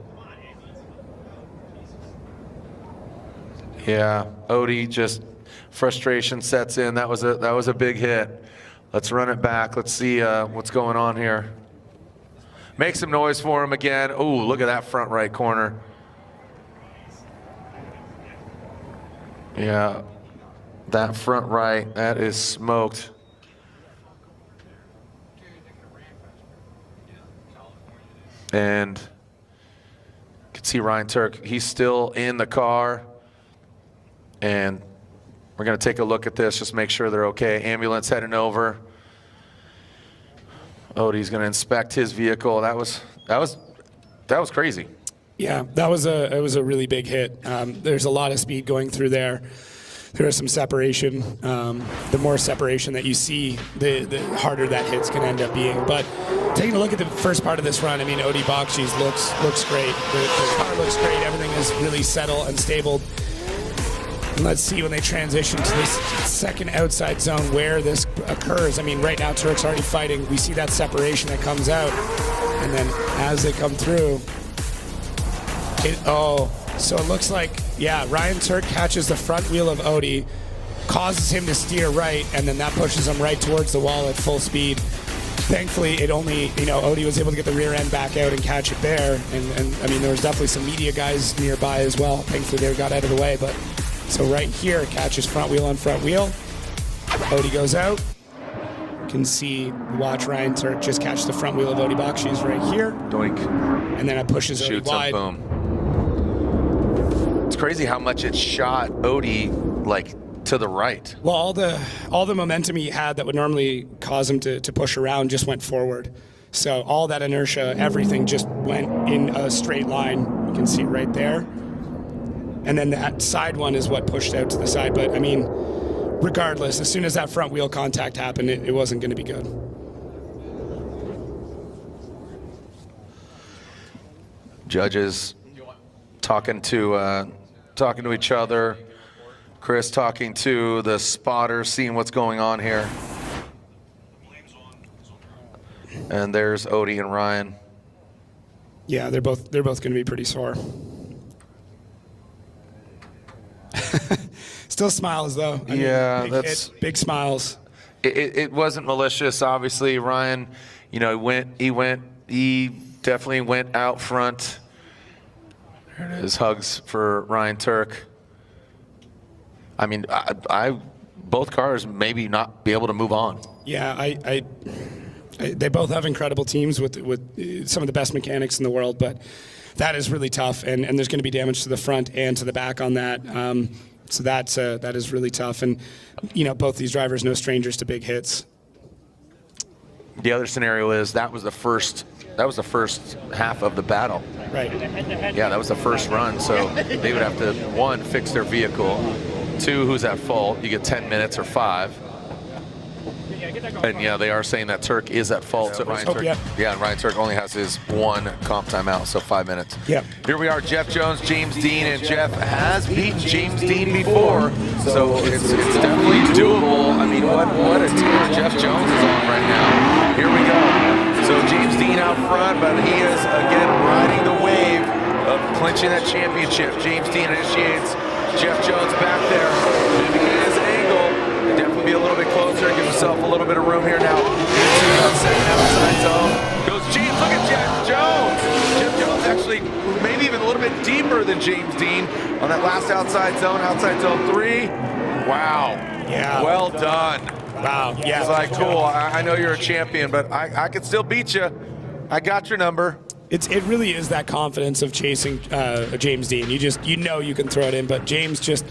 Speaker 1: Yeah, Odie just frustration sets in. That was a big hit. Let's run it back. Let's see what's going on here. Make some noise for him again. Ooh, look at that front right corner. Yeah, that front right, that is smoked. And you can see Ryan Turk, he's still in the car. And we're going to take a look at this, just make sure they're okay. Ambulance heading over. Odie's going to inspect his vehicle. That was crazy.
Speaker 3: Yeah, it was a really big hit. There's a lot of speed going through there. There is some separation. The more separation that you see, the harder that hit's going to end up being. But taking a look at the first part of this run, I mean, Odie Bakshis looks great. The car looks great. Everything is really settled and stable. And let's see when they transition to this second outside zone where this occurs. I mean, right now Turk's already fighting. We see that separation that comes out. And then as they come through, so it looks like, yeah, Ryan Turk catches the front wheel of Odie, causes him to steer right, and then that pushes him right towards the wall at full speed. Thankfully, it only, Odie was able to get the rear end back out and catch it there. And I mean, there was definitely some media guys nearby as well. Thankfully, they got out of the way. But so right here, catches front wheel on front wheel. Odie goes out. You can see, watch Ryan Turk just catch the front wheel of Odie Bakshis right here.
Speaker 1: Doink.
Speaker 3: And then it pushes Odie wide.
Speaker 1: Boom. It's crazy how much it shot Odie to the right.
Speaker 3: Well, all the momentum he had that would normally cause him to push around just went forward. So all that inertia, everything just went in a straight line. You can see right there. And then that side one is what pushed out to the side. But I mean, regardless, as soon as that front wheel contact happened, it wasn't going to be good.
Speaker 1: Judges talking to each other. Chris talking to the spotter, seeing what's going on here. And there's Odie and Ryan.
Speaker 3: Yeah, they're both going to be pretty sore. Still smiles though. I mean, that's big smiles.
Speaker 1: It wasn't malicious, obviously. Ryan, he definitely went out front. There it is, hugs for Ryan Turk. I mean, both cars maybe not be able to move on.
Speaker 3: Yeah, they both have incredible teams with some of the best mechanics in the world, but that is really tough, and there's going to be damage to the front and to the back on that. So that is really tough, and both these drivers no strangers to big hits.
Speaker 1: The other scenario is that was the first half of the battle.
Speaker 3: Right.
Speaker 1: Yeah, that was the first run, so they would have to, 1, fix their vehicle, 2, who's at fault. You get 10 minutes or 5. And yeah, they are saying that Turk is at fault. So Ryan Turk, and Ryan Turk only has his 1 comp timeout, so 5 minutes.
Speaker 3: Yeah.
Speaker 1: Here we are, Jeff Jones, James Dean, and Jeff has beaten James Dean before, so it's definitely doable. I mean, what a tear Jeff Jones is on right now. Here we go. So James Dean out front, but he is again riding the wave of clinching that championship. James Dean initiates. Jeff Jones back there, moving his angle. Definitely be a little bit closer, give himself a little bit of room here now. Into that second outside zone. Goes James, look at Jeff Jones. Jeff Jones actually maybe even a little bit deeper than James Dean on that last outside zone 3. Wow.
Speaker 3: Yeah.
Speaker 1: Well done.
Speaker 3: Wow. Yeah.
Speaker 1: He's like, cool, I know you're a champion, but I can still beat you. I got your number.
Speaker 3: It really is that confidence of chasing James Dean. You know you can throw it in, but James just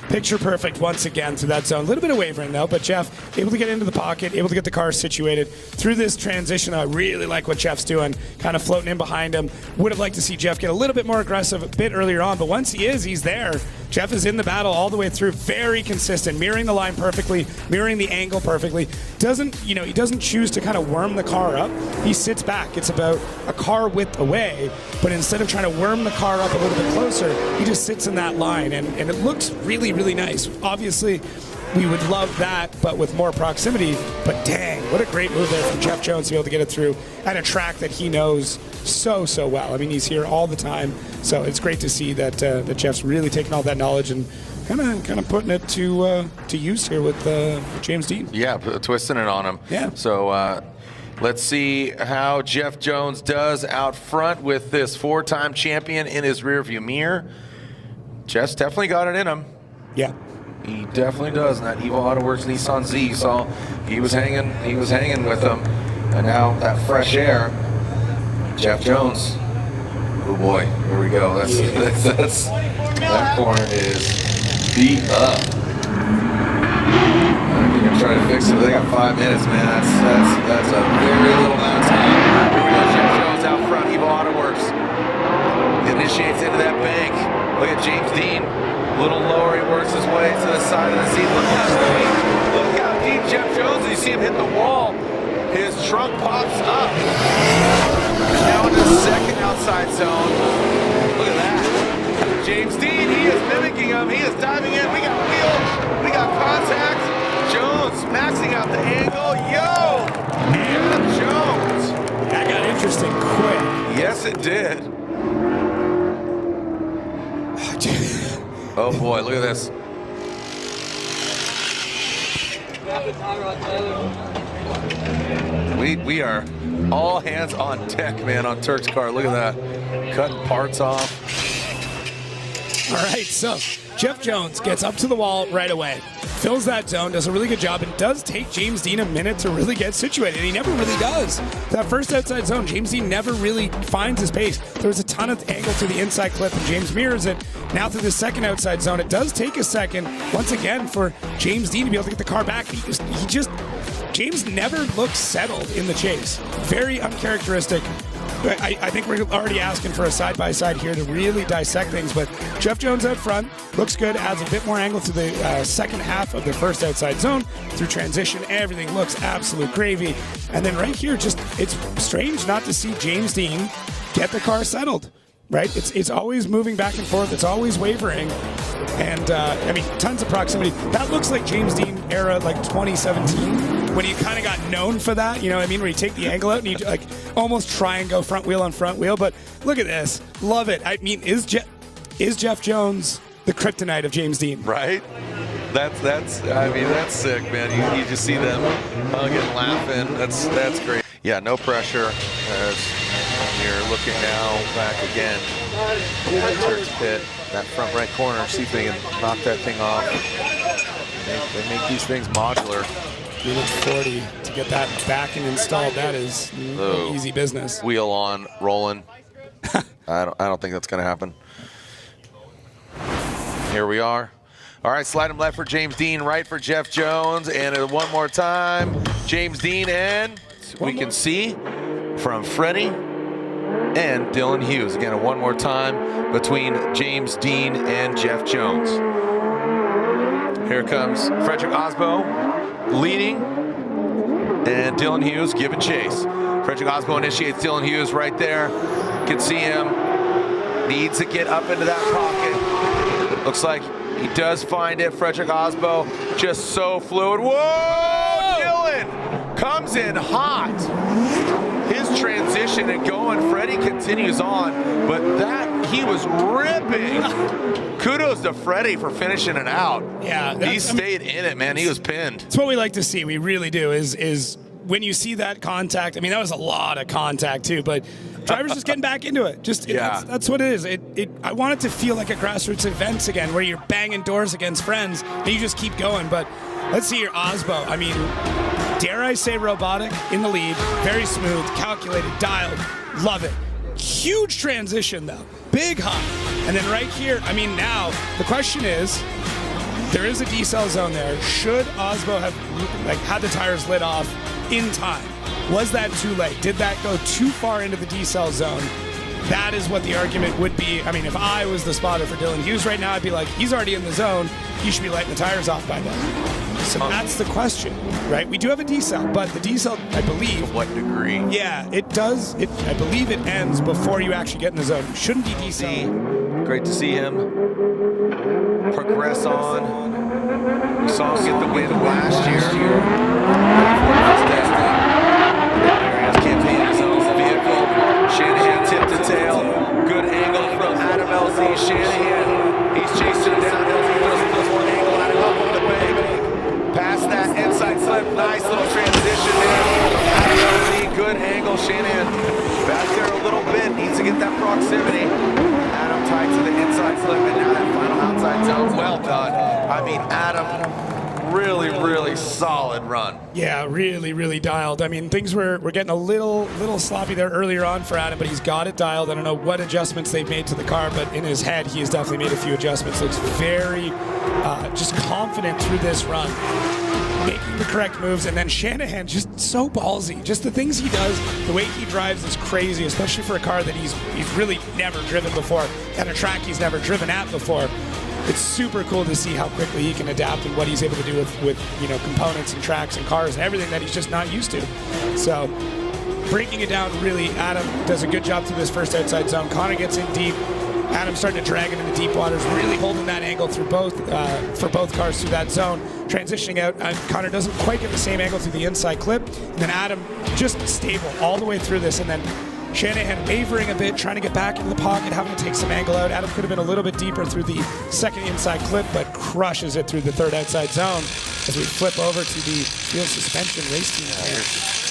Speaker 3: picture perfect once again through that zone. A little bit of wavering though, but Jeff able to get into the pocket, able to get the car situated through this transition. I really like what Jeff's doing, kind of floating in behind him. Would have liked to see Jeff get a little bit more aggressive a bit earlier on, but once he's there. Jeff is in the battle all the way through, very consistent, mirroring the line perfectly, mirroring the angle perfectly. He doesn't choose to kind of worm the car up. He sits back. It's about a car width away, but instead of trying to worm the car up a little bit closer, he just sits in that line, and it looks really, really nice. Obviously, we would love that, but with more proximity. But dang, what a great move there from Jeff Jones to be able to get it through at a track that he knows so well. I mean, he's here all the time, so it's great to see that Jeff's really taking all that knowledge and kind of putting it to use here with James Dean.
Speaker 1: Yeah, twisting it on him.
Speaker 3: Yeah.
Speaker 1: So let's see how Jeff Jones does out front with this 4-time champion in his rearview mirror. Jeff's definitely got it in him.
Speaker 3: Yeah.
Speaker 1: He definitely does. And that Evo AutoWorks Nissan Z, you saw he was hanging with them. And now that fresh air, Jeff Jones. Oh boy, here we go. That corner is beat up. You're gonna try to fix it. They got 5 minutes, man. That's a very little amount of time. Here we go. Jeff Jones out front. Evo AutoWorks initiates into that bank. Look at James Dean. A little lower, he works his way to the side of the seat. Look how deep Jeff Jones is. You see him hit the wall. His trunk pops up. Now into the second outside zone. Look at that. James Dean, he is mimicking him. He is diving in. We got wheel. We got contact. Jones maxing out the angle. And Jones.
Speaker 3: That got interesting quick.
Speaker 1: Yes, it did. Oh boy, look at this. We are all hands on deck, man, on Turk's car. Look at that. Cutting parts off.
Speaker 3: All right, so Jeff Jones gets up to the wall right away, fills that zone, does a really good job, and does take James Dean a minute to really get situated. He never really does. That first outside zone, James Dean never really finds his pace. There was a ton of angle to the inside clip, and James mirrors it. Now through the second outside zone, it does take a second, once again, for James Dean to be able to get the car back. James never looks settled in the chase. Very uncharacteristic. I think we're already asking for a side-by-side here to really dissect things, but Jeff Jones out front looks good, adds a bit more angle to the second half of the first outside zone. Through transition, everything looks absolute gravy. And then right here, it's strange not to see James Dean get the car settled, right? It's always moving back and forth. It's always wavering. And, tons of proximity. That looks like James Dean era, like 2017, when you kind of got known for that, you know what I mean? Where you take the angle out and you like almost try and go front wheel on front wheel. But look at this. Love it. I mean, is Jeff Jones the kryptonite of James Dean?
Speaker 1: Right? That's sick, man. You just see them hugging, laughing. That's great. Yeah, no pressure. Here, looking now back again. Turks pit, that front right corner, see if they can knock that thing off. They make these things modular.
Speaker 3: Minute 40 to get that back and installed. That is easy business.
Speaker 1: Wheel on, rolling. I don't think that's going to happen. Here we are. All right, slide him left for James Dean, right for Jeff Jones, and one more time, James Dean, and we can see from Freddie and Dylan Hughes. Again, one more time between James Dean and Jeff Jones. Here comes Frederick Osbo leading, and Dylan Hughes giving chase. Frederick Osbo initiates Dylan Hughes right there. Can see him. Needs to get up into that pocket. Looks like he does find it. Frederick Osbo just so fluid. Whoa! Dylan comes in hot. His transition and going. Freddie continues on, but that he was ripping. Kudos to Freddie for finishing it out.
Speaker 3: Yeah,
Speaker 1: he stayed in it, man. He was pinned.
Speaker 3: It's what we like to see. We really do. Is when you see that contact. I mean, that was a lot of contact too, but drivers just getting back into it. That's what it is. I want it to feel like a grassroots event again, where you're banging doors against friends and you just keep going. But let's see your Osbo. I mean, dare I say robotic in the lead, very smooth, calculated, dialed, love it. Huge transition though, big hop. And then right here, I mean, now the question is, there is a decel zone there. Should Osbo have had the tires lit off in time? Was that too late? Did that go too far into the decel zone? That is what the argument would be. I mean, if I was the spotter for Dylan Hughes right now, I'd be like, he's already in the zone. He should be lighting the tires off by then. So that's the question, right? We do have a decel, but the decel, I believe...
Speaker 1: To what degree?
Speaker 3: Yeah, it does. I believe it ends before you actually get in the zone. Shouldn't be decel.
Speaker 1: Great to see him progress on. We saw him get the win last year. Campaign his own vehicle. Shanahan tip to tail. Good angle from Adam LZ. Shanahan, he's chasing him down. LZ does one angle. Adam up with the bank. Past that inside slip. Nice little transition there. Adam LZ, good angle. Shanahan back there a little bit. Needs to get that proximity. Adam tight to the inside slip, and now that final outside zone. Well done. I mean, Adam, really solid run.
Speaker 3: Yeah, really dialed. I mean, things were getting a little sloppy there earlier on for Adam, but he's got it dialed. I don't know what adjustments they've made to the car, but in his head, he has definitely made a few adjustments. Looks very just confident through this run, making the correct moves. And then Shanahan, just so ballsy. Just the things he does, the way he drives is crazy, especially for a car that he's really never driven before, and a track he's never driven at before. It's super cool to see how quickly he can adapt and what he's able to do with components and tracks and cars and everything that he's just not used to. So breaking it down, really, Adam does a good job through this first outside zone. Connor gets in deep. Adam's starting to drag him into deep waters, really holding that angle through for both cars through that zone. Transitioning out, Connor doesn't quite get the same angle through the inside clip. And then Adam just stable all the way through this, and then Shanahan wavering a bit, trying to get back into the pocket, having to take some angle out. Adam could have been a little bit deeper through the second inside clip, but crushes it through the third outside zone as we flip over to the field suspension race team.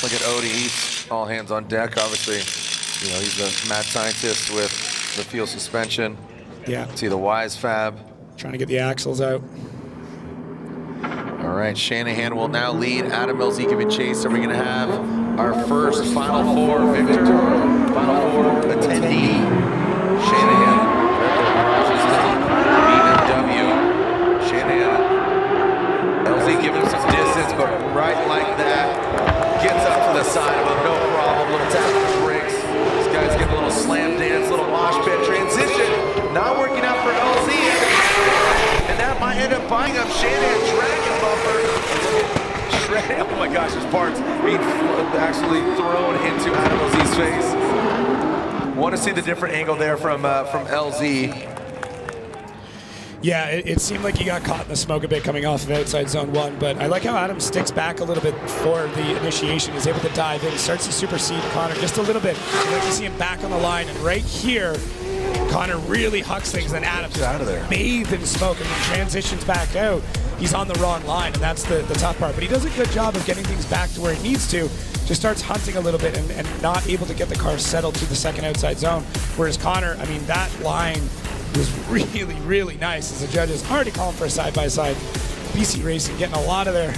Speaker 1: Look at Odie, he's all hands on deck. Obviously, he's a mad scientist with the field suspension.
Speaker 3: Yeah.
Speaker 1: See the Wise Fab.
Speaker 3: Trying to get the axles out.
Speaker 1: All right, Shanahan will now lead. Adam LZ giving chase. Are we going to have our first Final Four victor? Final Four attendee. Shanahan. BMW. Shanahan. LZ giving him some distance, but right like that. Gets up to the side of him, no problem. Little tap on the brakes. This guy's getting a little slam dance, little mosh pit transition. Not working out for LZ. And that might end up buying up Shanahan dragging bumper. Oh my gosh, his parts being actually thrown into Adam LZ's face. Want to see the different angle there from LZ.
Speaker 3: Yeah, it seemed like he got caught in the smoke a bit coming off of outside zone 1, but I like how Adam sticks back a little bit for the initiation. He's able to dive in, starts to supersede Connor just a little bit. I'd like to see him back on the line, and right here, Connor really hucks things, and Adam just
Speaker 1: out of there,
Speaker 3: bathed in smoke, and then transitions back out. He's on the wrong line, and that's the tough part. But he does a good job of getting things back to where he needs to. just starts hunting a little bit and not able to get the car settled to the second outside zone. Whereas Connor, I mean, that line was really, really nice as the judges already calling for a side-by-side. BC Racing getting a lot of their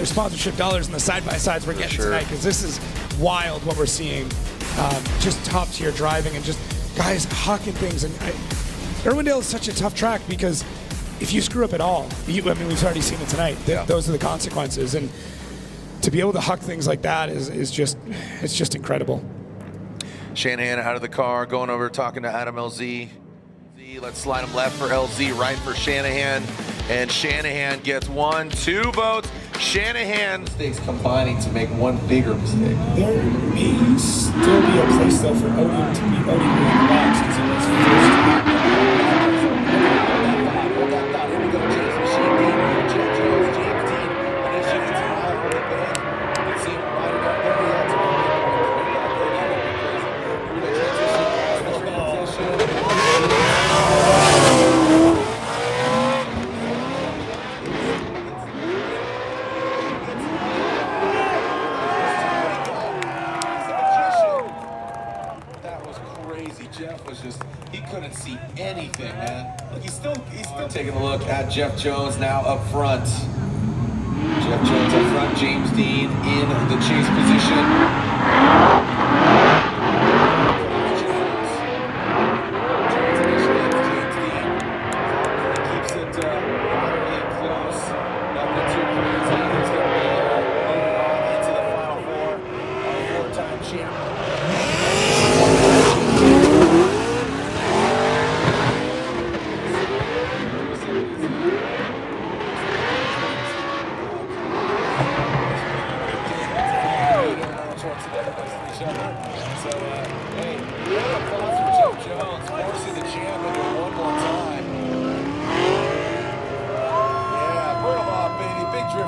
Speaker 3: sponsorship dollars in the side-by-sides we're getting tonight, because this is wild what we're seeing. Just top-tier driving and just guys hucking things. And Irwindale is such a tough track because if you screw up at all, I mean, we've already seen it tonight. Those are the consequences. And to be able to huck things like that is just incredible.
Speaker 1: Shanahan out of the car, going over talking to Adam LZ. Let's slide him left for LZ, right for Shanahan. And Shanahan gets 1, 2 votes. Shanahan.
Speaker 4: Mistakes combining to make one bigger mistake.
Speaker 3: There may still be a place though for Odium to be in the box because he was first.
Speaker 4: Jeff was just, he couldn't see anything, man. Look, he's still taking a look at Jeff Jones now up front. Jeff Jones up front, James Dean in the chase position.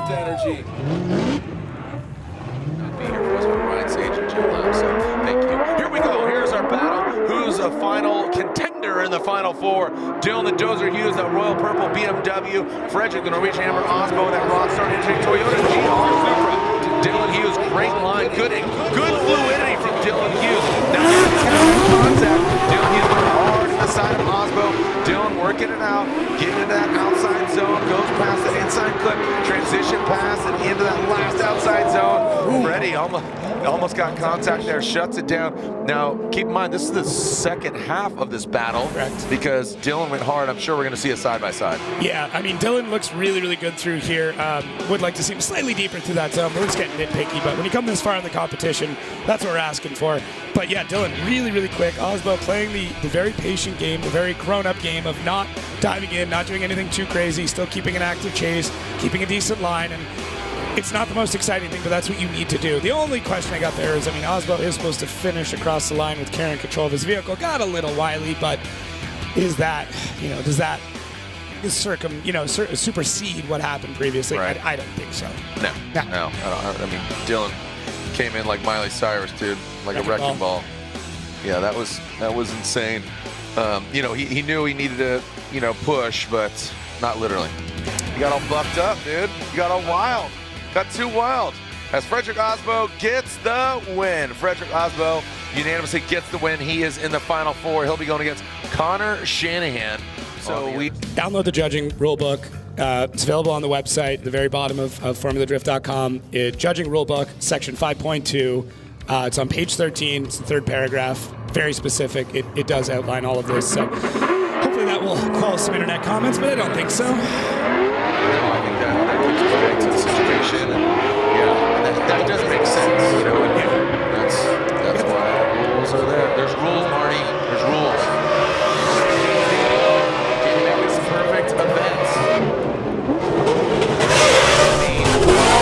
Speaker 4: Energy.
Speaker 1: Here we go. Here's our battle. Who's a final contender in the Final Four? Dylan the Dozer Hughes, that Royal Purple BMW. Frederick, the Norwegian Hammer Osbo, that Rockstar Energy Toyota GR Supra. Dylan Hughes, great line, good fluidity from Dylan Hughes. Now contact. Dylan Hughes went hard to the side of Osbo. Dylan working it out, getting into that outside zone, goes past the inside clip, transition pass, and into that last outside zone. Freddie almost got contact there, shuts it down. Now, keep in mind, this is the second half of this battle.
Speaker 3: Correct.
Speaker 1: Because Dylan went hard. I'm sure we're going to see a side-by-side.
Speaker 3: Yeah, I mean, Dylan looks really, really good through here. Would like to see him slightly deeper through that zone. We're just getting nitpicky, but when you come this far in the competition, that's what we're asking for. But yeah, Dylan, really, really quick. Osbo playing the very patient game, the very grown-up game of not diving in, not doing anything too crazy, still keeping an active chase, keeping a decent line, and it's not the most exciting thing, but that's what you need to do. The only question I got there is, I mean, Osbo is supposed to finish across the line with care and control of his vehicle. Got a little wily, but is that, does that supersede what happened previously?
Speaker 1: Right.
Speaker 3: I don't think so.
Speaker 1: No. I mean, Dylan came in like Miley Cyrus, dude, like a wrecking ball. Yeah, that was insane. He knew he needed to, push, but not literally. You got all bucked up, dude. You got all wild. Got too wild. As Frederick Osbo gets the win. Frederick Osbo unanimously gets the win. He is in the Final Four. He'll be going against Connor Shanahan. So we
Speaker 3: download the judging rulebook. It's available on the website, the very bottom of formuladrift.com. Judging rulebook, section 5.2. It's on page 13. It's the third paragraph. Very specific. It does outline all of this. So hopefully that will cause some internet comments, but I don't think so.
Speaker 1: No, I think that gives credit to the situation, and that does make sense, and that's why rules are there. There's rules, Marty. There's rules. Can you make this a perfect event?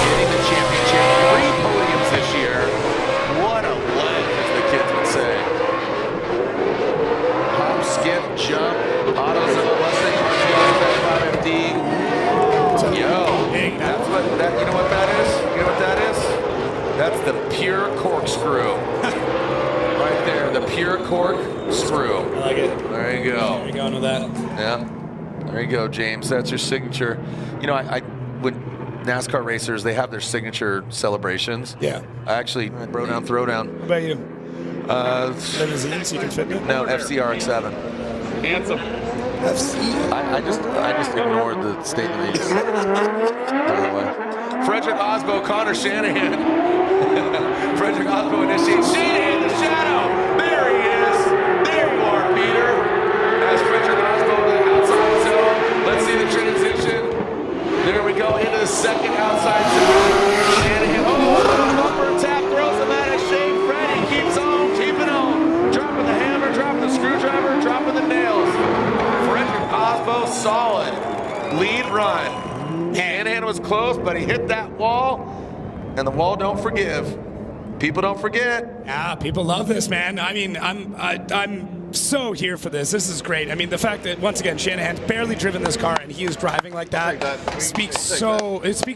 Speaker 1: Getting the championship, 3 podiums this year. What a leg, as the kids would say. Hop, skip, jump, autos on the Mustang, that 5FD. That's what that. You know what that is? You know what that is? That's the pure corkscrew. Right there, the pure corkscrew.
Speaker 3: I like it.
Speaker 1: There you go.
Speaker 3: There you going with that.
Speaker 1: Yeah. There you go, James. That's your signature. I when NASCAR racers, they have their signature celebrations.
Speaker 3: Yeah.
Speaker 1: I actually, bro down, throwdown.
Speaker 3: What about you? Limousine, so you can fit in it?
Speaker 1: No, FCRX7.
Speaker 2: Handsome.
Speaker 1: I just ignored the statement. By the way. Frederick Osbo, Connor Shanahan. Frederick Osbo initiates. Shanahan, the shadow. There he is. There you are, Peter. As Frederick Osbo in the outside zone. Let's see the transition. There we go into the second outside zone. Shanahan. Oh, bumper tap throws him at a shake. Freddie keeps on, keeping on. Dropping the hammer, dropping the screwdriver, dropping the nails. Frederick Osbo, solid lead run. Shanahan was close, but he hit that wall, and the wall don't forgive. People don't forget.
Speaker 3: Yeah, people love this, man. I mean, I'm so here for this. This is great. I mean, the fact that once again Shanahan's barely driven this car and he is driving like that speaks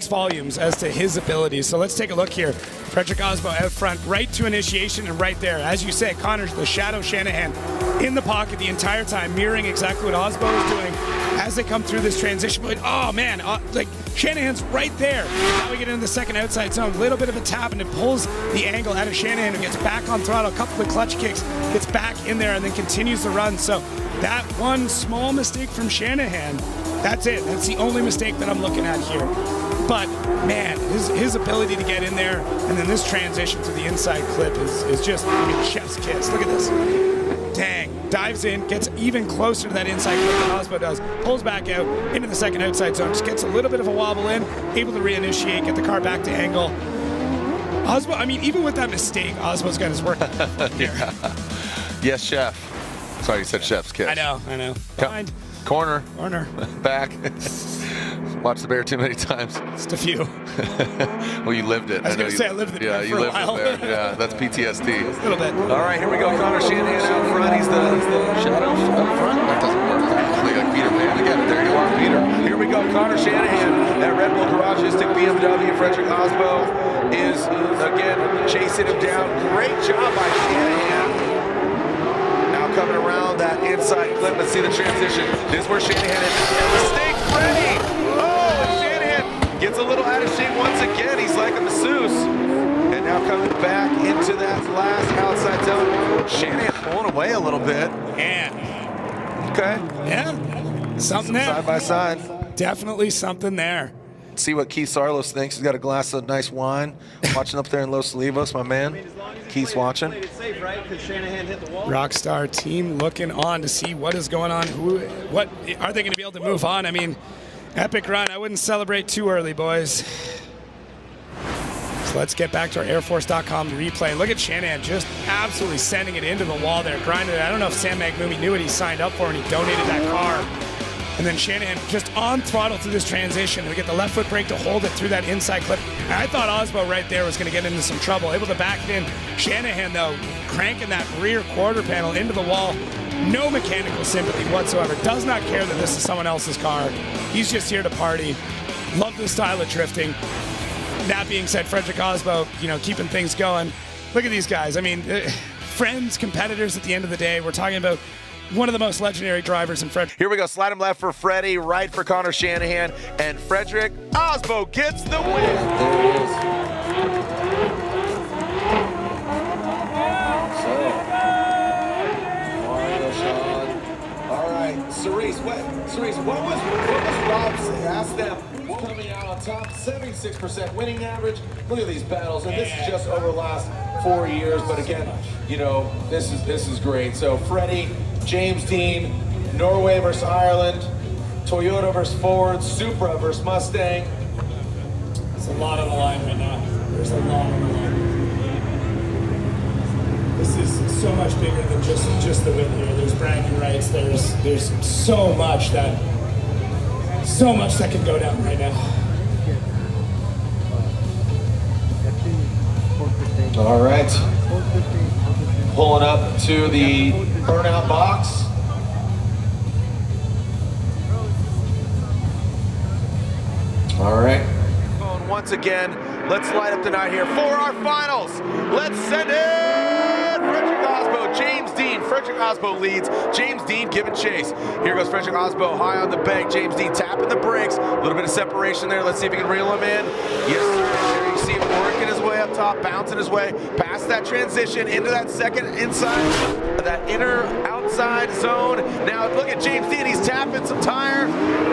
Speaker 3: volumes as to his abilities. So let's take a look here. Frederick Osbo out front, right to initiation, and right there, as you say, Connor's the shadow Shanahan in the pocket the entire time, mirroring exactly what Osbo is doing as they come through this transition point. Oh man, like Shanahan's right there. Now we get into the second outside zone. Little bit of a tap, and it pulls the angle out of Shanahan, who gets back on throttle, a couple of clutch kicks, gets back in there, and then continues the run. So that one small mistake from Shanahan, that's it. That's the only mistake that I'm looking at here. But man, his ability to get in there, and then this transition to the inside clip is just, I mean, chef's kiss. Look at this. Dang. Dives in, gets even closer to that inside clip than Osbo does, pulls back out into the second outside zone, just gets a little bit of a wobble in, able to reinitiate, get the car back to angle. Osbo, I mean, even with that mistake, Osbo's got his work here.
Speaker 1: Yeah. Yes, chef. Sorry, you said chef's kiss.
Speaker 3: I know. Behind.
Speaker 1: Corner. Back. Watched the bear too many times.
Speaker 3: Just a few.
Speaker 1: Well, you lived it.
Speaker 3: I was going to say I lived it
Speaker 1: yeah,
Speaker 3: for
Speaker 1: you
Speaker 3: a
Speaker 1: lived
Speaker 3: while.
Speaker 1: it there. Yeah, that's PTSD.
Speaker 3: A little bit.
Speaker 1: All right, here we go. Connor Shanahan out front. He's the shadow up front. That doesn't work. Like Peter Pan again. There you are, Peter. Here we go. Connor Shanahan at Red Bull Garages to BMW. Frederick Osbo is again chasing him down. Great job by Shanahan. Now coming around that inside clip. Let's see the transition. This is where Shanahan is. Mistake, Freddie. Oh, Shanahan gets a little out of shape once again. He's like a masseuse. And now coming back into that last outside zone. Shanahan pulling away a little bit.
Speaker 3: Yeah.
Speaker 1: Okay.
Speaker 3: Yeah. Something there.
Speaker 1: Side by side.
Speaker 3: Definitely something there.
Speaker 1: See what Keith Sarlos thinks. He's got a glass of nice wine. Watching up there in Los Olivos, my man. Keith's watching.
Speaker 3: Rockstar team looking on to see what is going on. What are they going to be able to move on? I mean, epic run. I wouldn't celebrate too early, boys. So let's get back to our airforce.com replay. Look at Shanahan just absolutely sending it into the wall there, grinding it. I don't know if Sam Magmumi knew what he signed up for and he donated that car. And then Shanahan just on throttle through this transition. We get the left foot brake to hold it through that inside clip. And I thought Osbo right there was going to get into some trouble. Able to back it in. Shanahan, though, cranking that rear quarter panel into the wall. No mechanical sympathy whatsoever. Does not care that this is someone else's car. He's just here to party. Love the style of drifting. That being said, Frederick Osbo, keeping things going. Look at these guys. I mean, friends, competitors at the end of the day. We're talking about one of the most legendary drivers in Fred.
Speaker 1: Here we go. Slide him left for Freddie, right for Connor Shanahan, and Frederick Osbo gets the win.
Speaker 4: There it is. So, Mario, Sean. All right, Cerise, what was Rob's asked them? Who's coming out on top? 76% winning average. Look at these battles, and this is just over the last 4 years. But again, this is great. So Freddie, James Dean, Norway versus Ireland, Toyota versus Ford, Supra versus Mustang.
Speaker 3: There's a lot on the line right now. There's a lot on the line. This is so much bigger than just the win here. There's bragging rights. There's so much that can go down right now.
Speaker 4: All right. Pulling up to the burnout box. All right.
Speaker 1: Once again, let's light up the night here for our finals. Let's send it! Frederick Osbo, James Dean, Frederick Osbo leads. James Dean giving chase. Here goes Frederick Osbo high on the bank. James Dean tapping the brakes. A little bit of separation there. Let's see if he can reel him in. Yes, sir. There you see him working his way up top, bouncing his way past that transition into that second inside, that inner outside zone. Now look at James Dean. He's tapping some tire,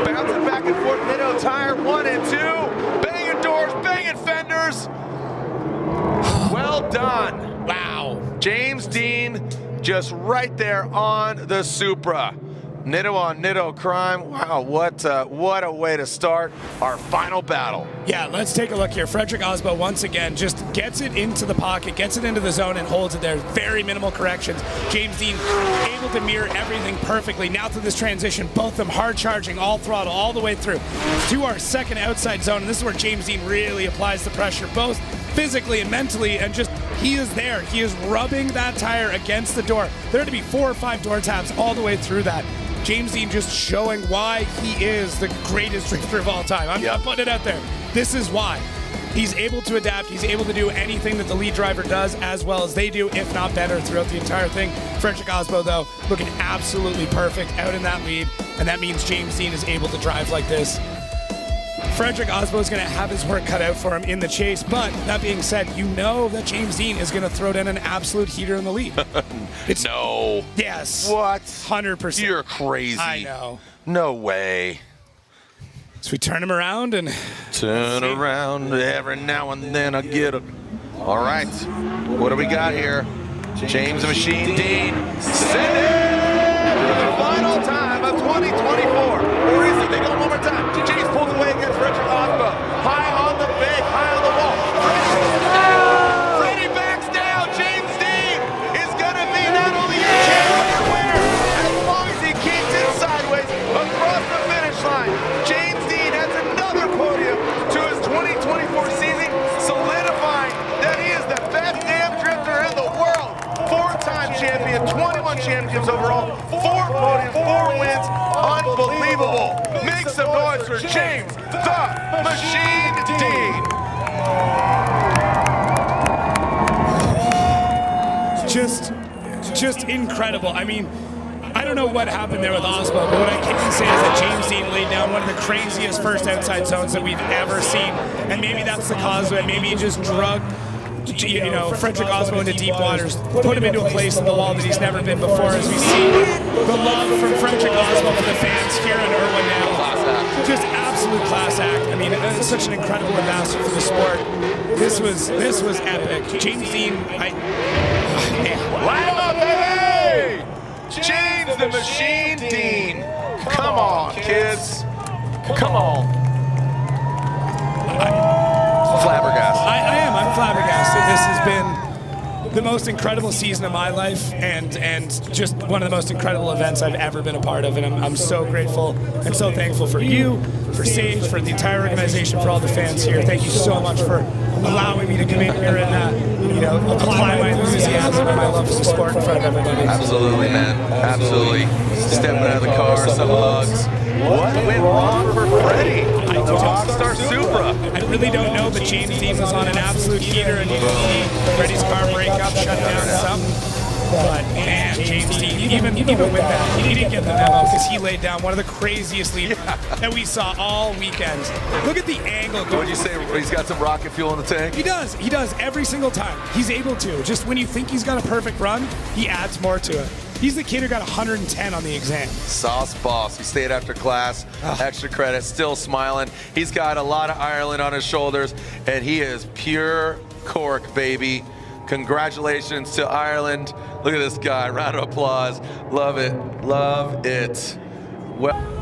Speaker 1: bouncing back and forth. Middle tire 1 and 2. Banging doors, banging fenders. Well done.
Speaker 3: Wow.
Speaker 1: James Dean just right there on the Supra. Nitto on Nitto crime. Wow, what a way to start our final battle.
Speaker 3: Yeah, let's take a look here. Frederick Osbo once again just gets it into the pocket, gets it into the zone, and holds it there. Very minimal corrections. James Dean able to mirror everything perfectly. Now through this transition, both of them hard charging, all throttle, all the way through to our second outside zone. And this is where James Dean really applies the pressure, both physically and mentally, and just he is there. He is rubbing that tire against the door. There had to be 4 or 5 door taps all the way through that. James Dean just showing why he is the greatest drifter of all time. I'm putting it out there. This is why. He's able to adapt. He's able to do anything that the lead driver does as well as they do, if not better, throughout the entire thing. Frederick Osbo, though, looking absolutely perfect out in that lead, and that means James Dean is able to drive like this. Frederick Osbo is going to have his work cut out for him in the chase, but that being said, you know that James Dean is going to throw down an absolute heater in the lead.
Speaker 1: No.
Speaker 3: Yes.
Speaker 1: What?
Speaker 3: 100%.
Speaker 1: You're crazy.
Speaker 3: I know.
Speaker 1: No way.
Speaker 3: So we turn him around and
Speaker 1: turn around every now and then I get it. All right. What do we got here? James the Machine Dean send it for the final time of 2024. Or is it? They go one more time. James pulls away against Frederick Osbo. High on the bank, high on the wall. Freddie backs down. James Dean is going to be not only a champion winner, as long as he keeps it sideways across the finish line. James Dean has another podium to his 2024 season, solidifying that he is the best damn drifter in the world. 4-time champion, 21 championships overall, 4 podiums, 4 wins. Unbelievable. Make some noise for James the Machine Dean.
Speaker 3: Just incredible. I mean, I don't know what happened there with Osbo, but what I can say is that James Dean laid down one of the craziest first outside zones that we've ever seen. And maybe that's the cause of it. Maybe he just drugged, you know, Frederick Osbo into deep waters, put him into a place in the wall that he's never been before, as we see the love from Frederick Osbo for the fans here in Irwindale. Just absolute class act. I mean, it's such an incredible ambassador for the sport. This was epic. James Dean,
Speaker 1: Line up, baby! James the Machine Dean. Come on, kids. Come on. Flabbergasted.
Speaker 3: I am. I'm flabbergasted. This has been the most incredible season of my life, and just one of the most incredible events I've ever been a part of. And I'm so grateful and so thankful for you, for Sage, for the entire organization, for all the fans here. Thank you so much for allowing me to come in here and apply my enthusiasm and my love for the sport in front of everybody.
Speaker 1: Absolutely, man. Absolutely. Stepping out of the car, some hugs. What went wrong for Freddie? The Rockstar Supra.
Speaker 3: I really don't know, but James Dean was on an absolute heater, and Freddie's car breakup shut down something. But man, James Dean, even with that, he didn't get the memo because he laid down one of the craziest leads that we saw all weekend. Look at the angle.
Speaker 1: What'd you say? He's got some rocket fuel in the tank?
Speaker 3: He does. He does every single time. He's able to. Just when you think he's got a perfect run, he adds more to it. He's the kid who got 110 on the exam.
Speaker 1: Sauce boss. He stayed after class. Extra credit. Still smiling. He's got a lot of Ireland on his shoulders, and he is pure cork, baby. Congratulations to Ireland. Look at this guy. Round of applause. Love it. Love it. Well.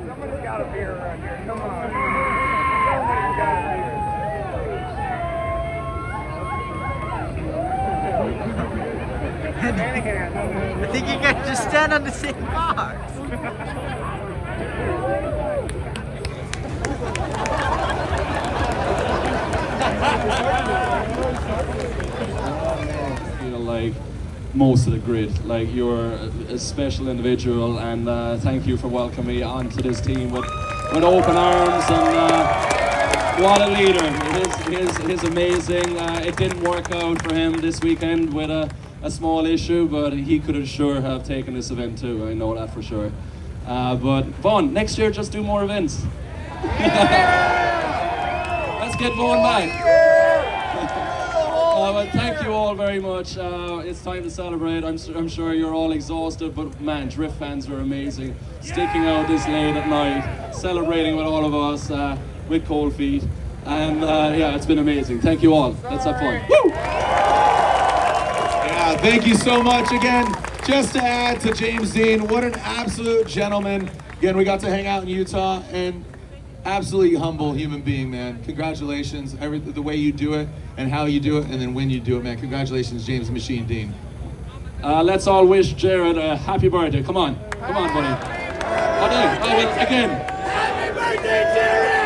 Speaker 5: Somebody's got a beer around here. Come on. Somebody's got a beer.
Speaker 6: I think you guys just stand on the same box.
Speaker 7: Feel like most of the grid, like you're a special individual, and thank you for welcoming me onto this team with open arms, and what a leader. He's amazing. It didn't work out for him this weekend with a small issue, but he could have sure have taken this event too, I know that for sure. But Vaughn, next year just do more events. Let's get Vaughn back. Well, thank you all very much. It's time to celebrate. I'm sure you're all exhausted, but man, Drift fans are amazing. Sticking out this late at night, celebrating with all of us with cold feet. And yeah, it's been amazing. Thank you all. Let's have fun. Woo!
Speaker 4: Yeah, thank you so much again. Just to add to James Dean, what an absolute gentleman. Again, we got to hang out in Utah, and absolutely humble human being, man. Congratulations, the way you do it and how you do it, and then when you do it, man. Congratulations, James Machine Dean.
Speaker 7: Let's all wish Jared a happy birthday. Come on, buddy. Again.
Speaker 5: Happy birthday, Jared!